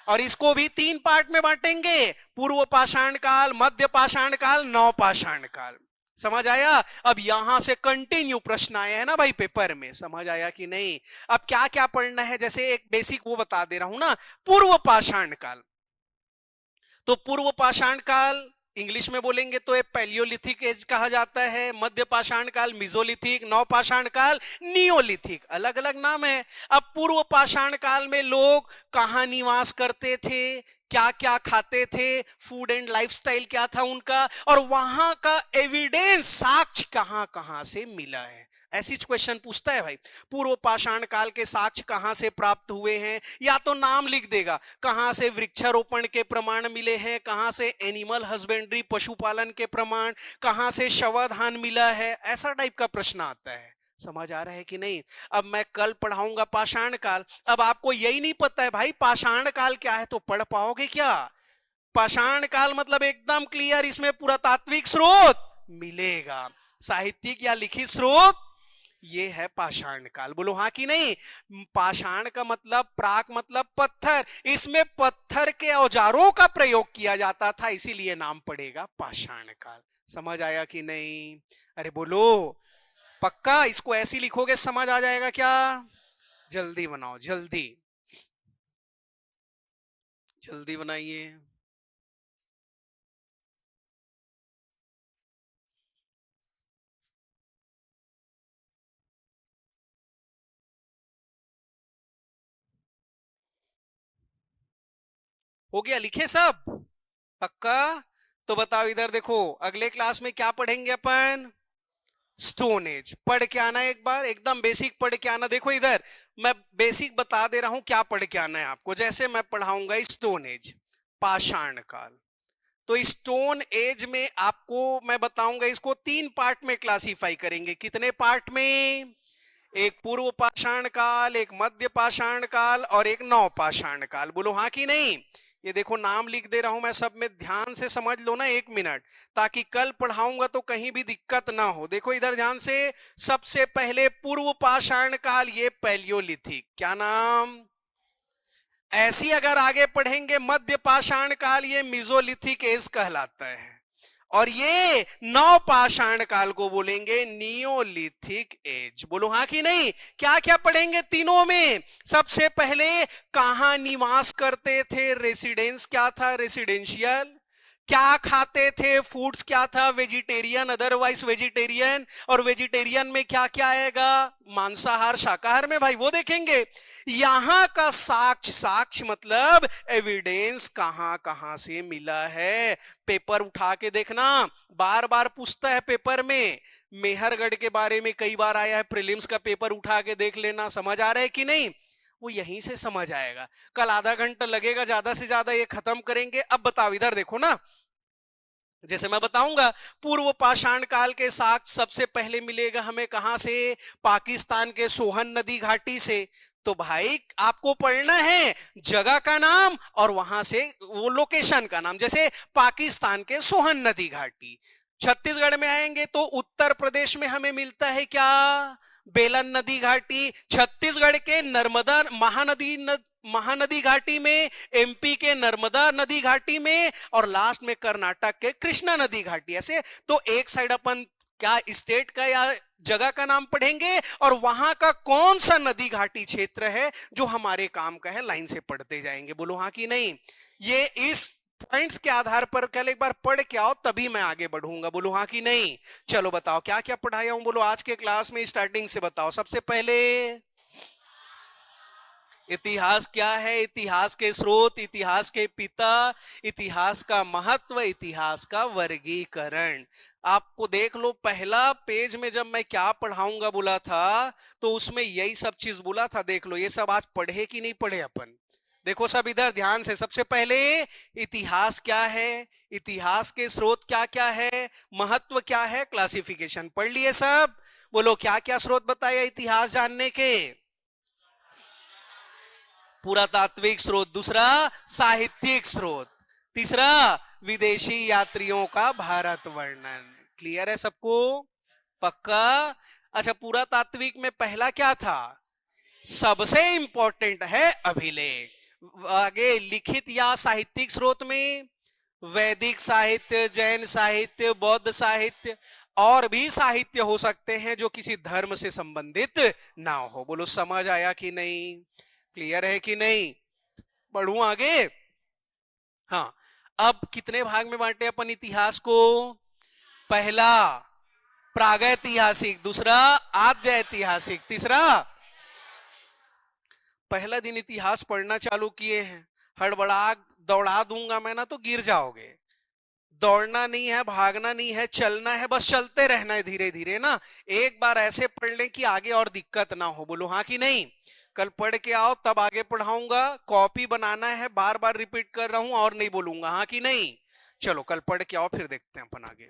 और इसको भी 3 पार्ट में बांटेंगे, पूर्व पाषाण काल, मध्य पाषाण काल, नव पाषाण काल। समझ आया? अब यहां से कंटिन्यू प्रश्न आए हैं ना भाई पेपर में। समझ आया कि नहीं? अब क्या क्या पढ़ना है, जैसे एक बेसिक वो बता दे रहा हूं ना। पूर्व पाषाण काल, तो पूर्व पाषाण काल इंग्लिश में बोलेंगे तो ये पैलियोलिथिक एज कहा जाता है। मध्य पाषाण काल मिजोलिथिक, नव पाषाण काल नियोलिथिक, अलग अलग नाम है। अब पूर्व पाषाण काल में लोग कहां निवास करते थे, क्या क्या खाते थे, फूड एंड लाइफस्टाइल क्या था उनका, और वहां का एविडेंस, साक्ष्य कहां कहां से मिला है। ऐसी क्वेश्चन पूछता है भाई। पूर्व पाषाण काल के साक्ष्य कहां से प्राप्त हुए हैं, या तो नाम लिख देगा, कहां से वृक्षारोपण के प्रमाण मिले हैं, कहां से एनिमल हस्बेंड्री पशुपालन के प्रमाण, कहां से शवधान मिला है। ऐसा टाइप का प्रश्न आता है। समझ आ रहा है कि नहीं? अब मैं कल पढ़ाऊंगा पाषाण काल। अब आपको यही नहीं पता है भाई पाषाण काल क्या है, तो पढ़ पाओगे क्या? पाषाण काल मतलब एकदम क्लियर, इसमें पुरातात्विक स्रोत मिलेगा, साहित्यिक या लिखित स्रोत, ये है पाषाण काल। बोलो हाँ कि नहीं? पाषाण का मतलब, प्राक मतलब पत्थर, इसमें पत्थर के औजारों का प्रयोग किया जाता था, इसीलिए नाम पड़ेगा पाषाण काल। समझ आया कि नहीं? अरे बोलो पक्का? इसको ऐसी लिखोगे समझ आ जाएगा क्या? जल्दी बनाओ, जल्दी जल्दी बनाइए। हो गया? लिखे सब? पक्का? तो बताओ, इधर देखो, अगले क्लास में क्या पढ़ेंगे अपन? Stone age. पढ़ के आना एक बार, एकदम बेसिक पढ़ के आना। देखो इधर मैं बेसिक बता दे रहा हूं, क्या पढ़ के आना है आपको। जैसे मैं पढ़ाऊंगा स्टोन एज, पाषाण काल, तो स्टोन एज में आपको मैं बताऊंगा, इसको 3 पार्ट में क्लासिफाई करेंगे। कितने पार्ट में? एक पूर्व पाषाण काल, एक मध्य पाषाण काल और एक नव पाषाण काल। बोलो हाँ कि नहीं? ये देखो नाम लिख दे रहा हूं मैं, सब में ध्यान से समझ लो ना 1 मिनट, ताकि कल पढ़ाऊंगा तो कहीं भी दिक्कत ना हो। देखो इधर ध्यान से। सबसे पहले पूर्व पाषाण काल, ये पैलियोलिथिक, क्या नाम? ऐसी अगर आगे पढ़ेंगे मध्य पाषाण काल, ये मिजोलिथिक एज कहलाता है। और ये नव पाषाण काल को बोलेंगे नियोलिथिक एज। बोलो हाँ कि नहीं? क्या क्या पढ़ेंगे तीनों में? सबसे पहले कहां निवास करते थे, रेसिडेंस क्या था, रेसिडेंशियल, क्या खाते थे, फूड्स क्या था, वेजिटेरियन, अदरवाइज वेजिटेरियन, और वेजिटेरियन में क्या क्या आएगा, मांसाहार, शाकाहार में भाई वो देखेंगे। यहां का साक्ष्य, साक्ष्य मतलब एविडेंस, कहां कहां से मिला है। पेपर उठा के देखना, बार बार पूछता है पेपर में। मेहरगढ़ के बारे में कई बार आया है, प्रीलिम्स का पेपर उठा के देख लेना, समझ आ रहा है कि नहीं, वो यहीं से समझ आएगा। कल आधा घंटा लगेगा ज्यादा से ज्यादा, ये खत्म करेंगे। अब बताओ, इधर देखो ना, जैसे मैं बताऊंगा, पूर्व पाषाण काल के साक्ष्य सबसे पहले मिलेगा हमें कहां से, पाकिस्तान के सोहन नदी घाटी से। तो भाई आपको पढ़ना है जगह का नाम और वहां से वो लोकेशन का नाम। जैसे पाकिस्तान के सोहन नदी घाटी, छत्तीसगढ़ में आएंगे तो उत्तर प्रदेश में हमें मिलता है क्या, बेलन नदी घाटी। छत्तीसगढ़ के नर्मदा महानदी घाटी में, एमपी के नर्मदा नदी घाटी में, और लास्ट में कर्नाटक के कृष्णा नदी घाटी। ऐसे तो एक साइड अपन क्या स्टेट का या जगह का नाम पढ़ेंगे, और वहां का कौन सा नदी घाटी क्षेत्र है जो हमारे काम का है, लाइन से पढ़ते जाएंगे। बोलो हाँ कि नहीं। ये इस पॉइंट्स के आधार पर कल एक बार पढ़ के आओ, तभी मैं आगे बढ़ूंगा। बोलो हाँ कि नहीं। चलो बताओ क्या क्या पढ़ाया हूं, बोलो आज के क्लास में, स्टार्टिंग से बताओ। सबसे पहले इतिहास क्या है, इतिहास के स्रोत, इतिहास के पिता, इतिहास का महत्व, इतिहास का वर्गीकरण। आपको देख लो, पहला पेज में जब मैं क्या पढ़ाऊंगा बोला था, तो उसमें यही सब चीज बोला था। देख लो, ये सब आज पढ़े कि नहीं पढ़े अपन। देखो सब इधर ध्यान से। सबसे पहले इतिहास क्या है, इतिहास के स्रोत क्या क्या है, महत्व क्या है, क्लासिफिकेशन पढ़ लिए सब। बोलो क्या क्या स्रोत बताया इतिहास जानने के, पुरातात्विक स्रोत, दूसरा साहित्यिक स्रोत, तीसरा विदेशी यात्रियों का भारत वर्णन। क्लियर है सबको, पक्का। अच्छा, पुरातात्विक में पहला क्या था, सबसे इंपॉर्टेंट है अभिलेख। आगे लिखित या साहित्यिक स्रोत में वैदिक साहित्य, जैन साहित्य, बौद्ध साहित्य, और भी साहित्य हो सकते हैं जो किसी धर्म से संबंधित ना हो। बोलो समझ आया कि नहीं, क्लियर है कि नहीं। पढ़ूं आगे। हाँ, अब कितने भाग में बांटे अपन इतिहास को, पहला प्रागैतिहासिक, दूसरा आद्य ऐतिहासिक, तीसरा। पहला दिन इतिहास पढ़ना चालू किए हैं, हड़बड़ा दौड़ा दूंगा मैं ना तो गिर जाओगे। दौड़ना नहीं है, भागना नहीं है, चलना है, बस चलते रहना है धीरे धीरे ना। एक बार ऐसे पढ़ लें कि आगे और दिक्कत ना हो। बोलो हाँ कि नहीं। कल पढ़ के आओ, तब आगे पढ़ाऊंगा। कॉपी बनाना है, बार बार रिपीट कर रहा हूं, और नहीं बोलूंगा, हाँ कि नहीं। चलो कल पढ़ के आओ, फिर देखते हैं अपन आगे।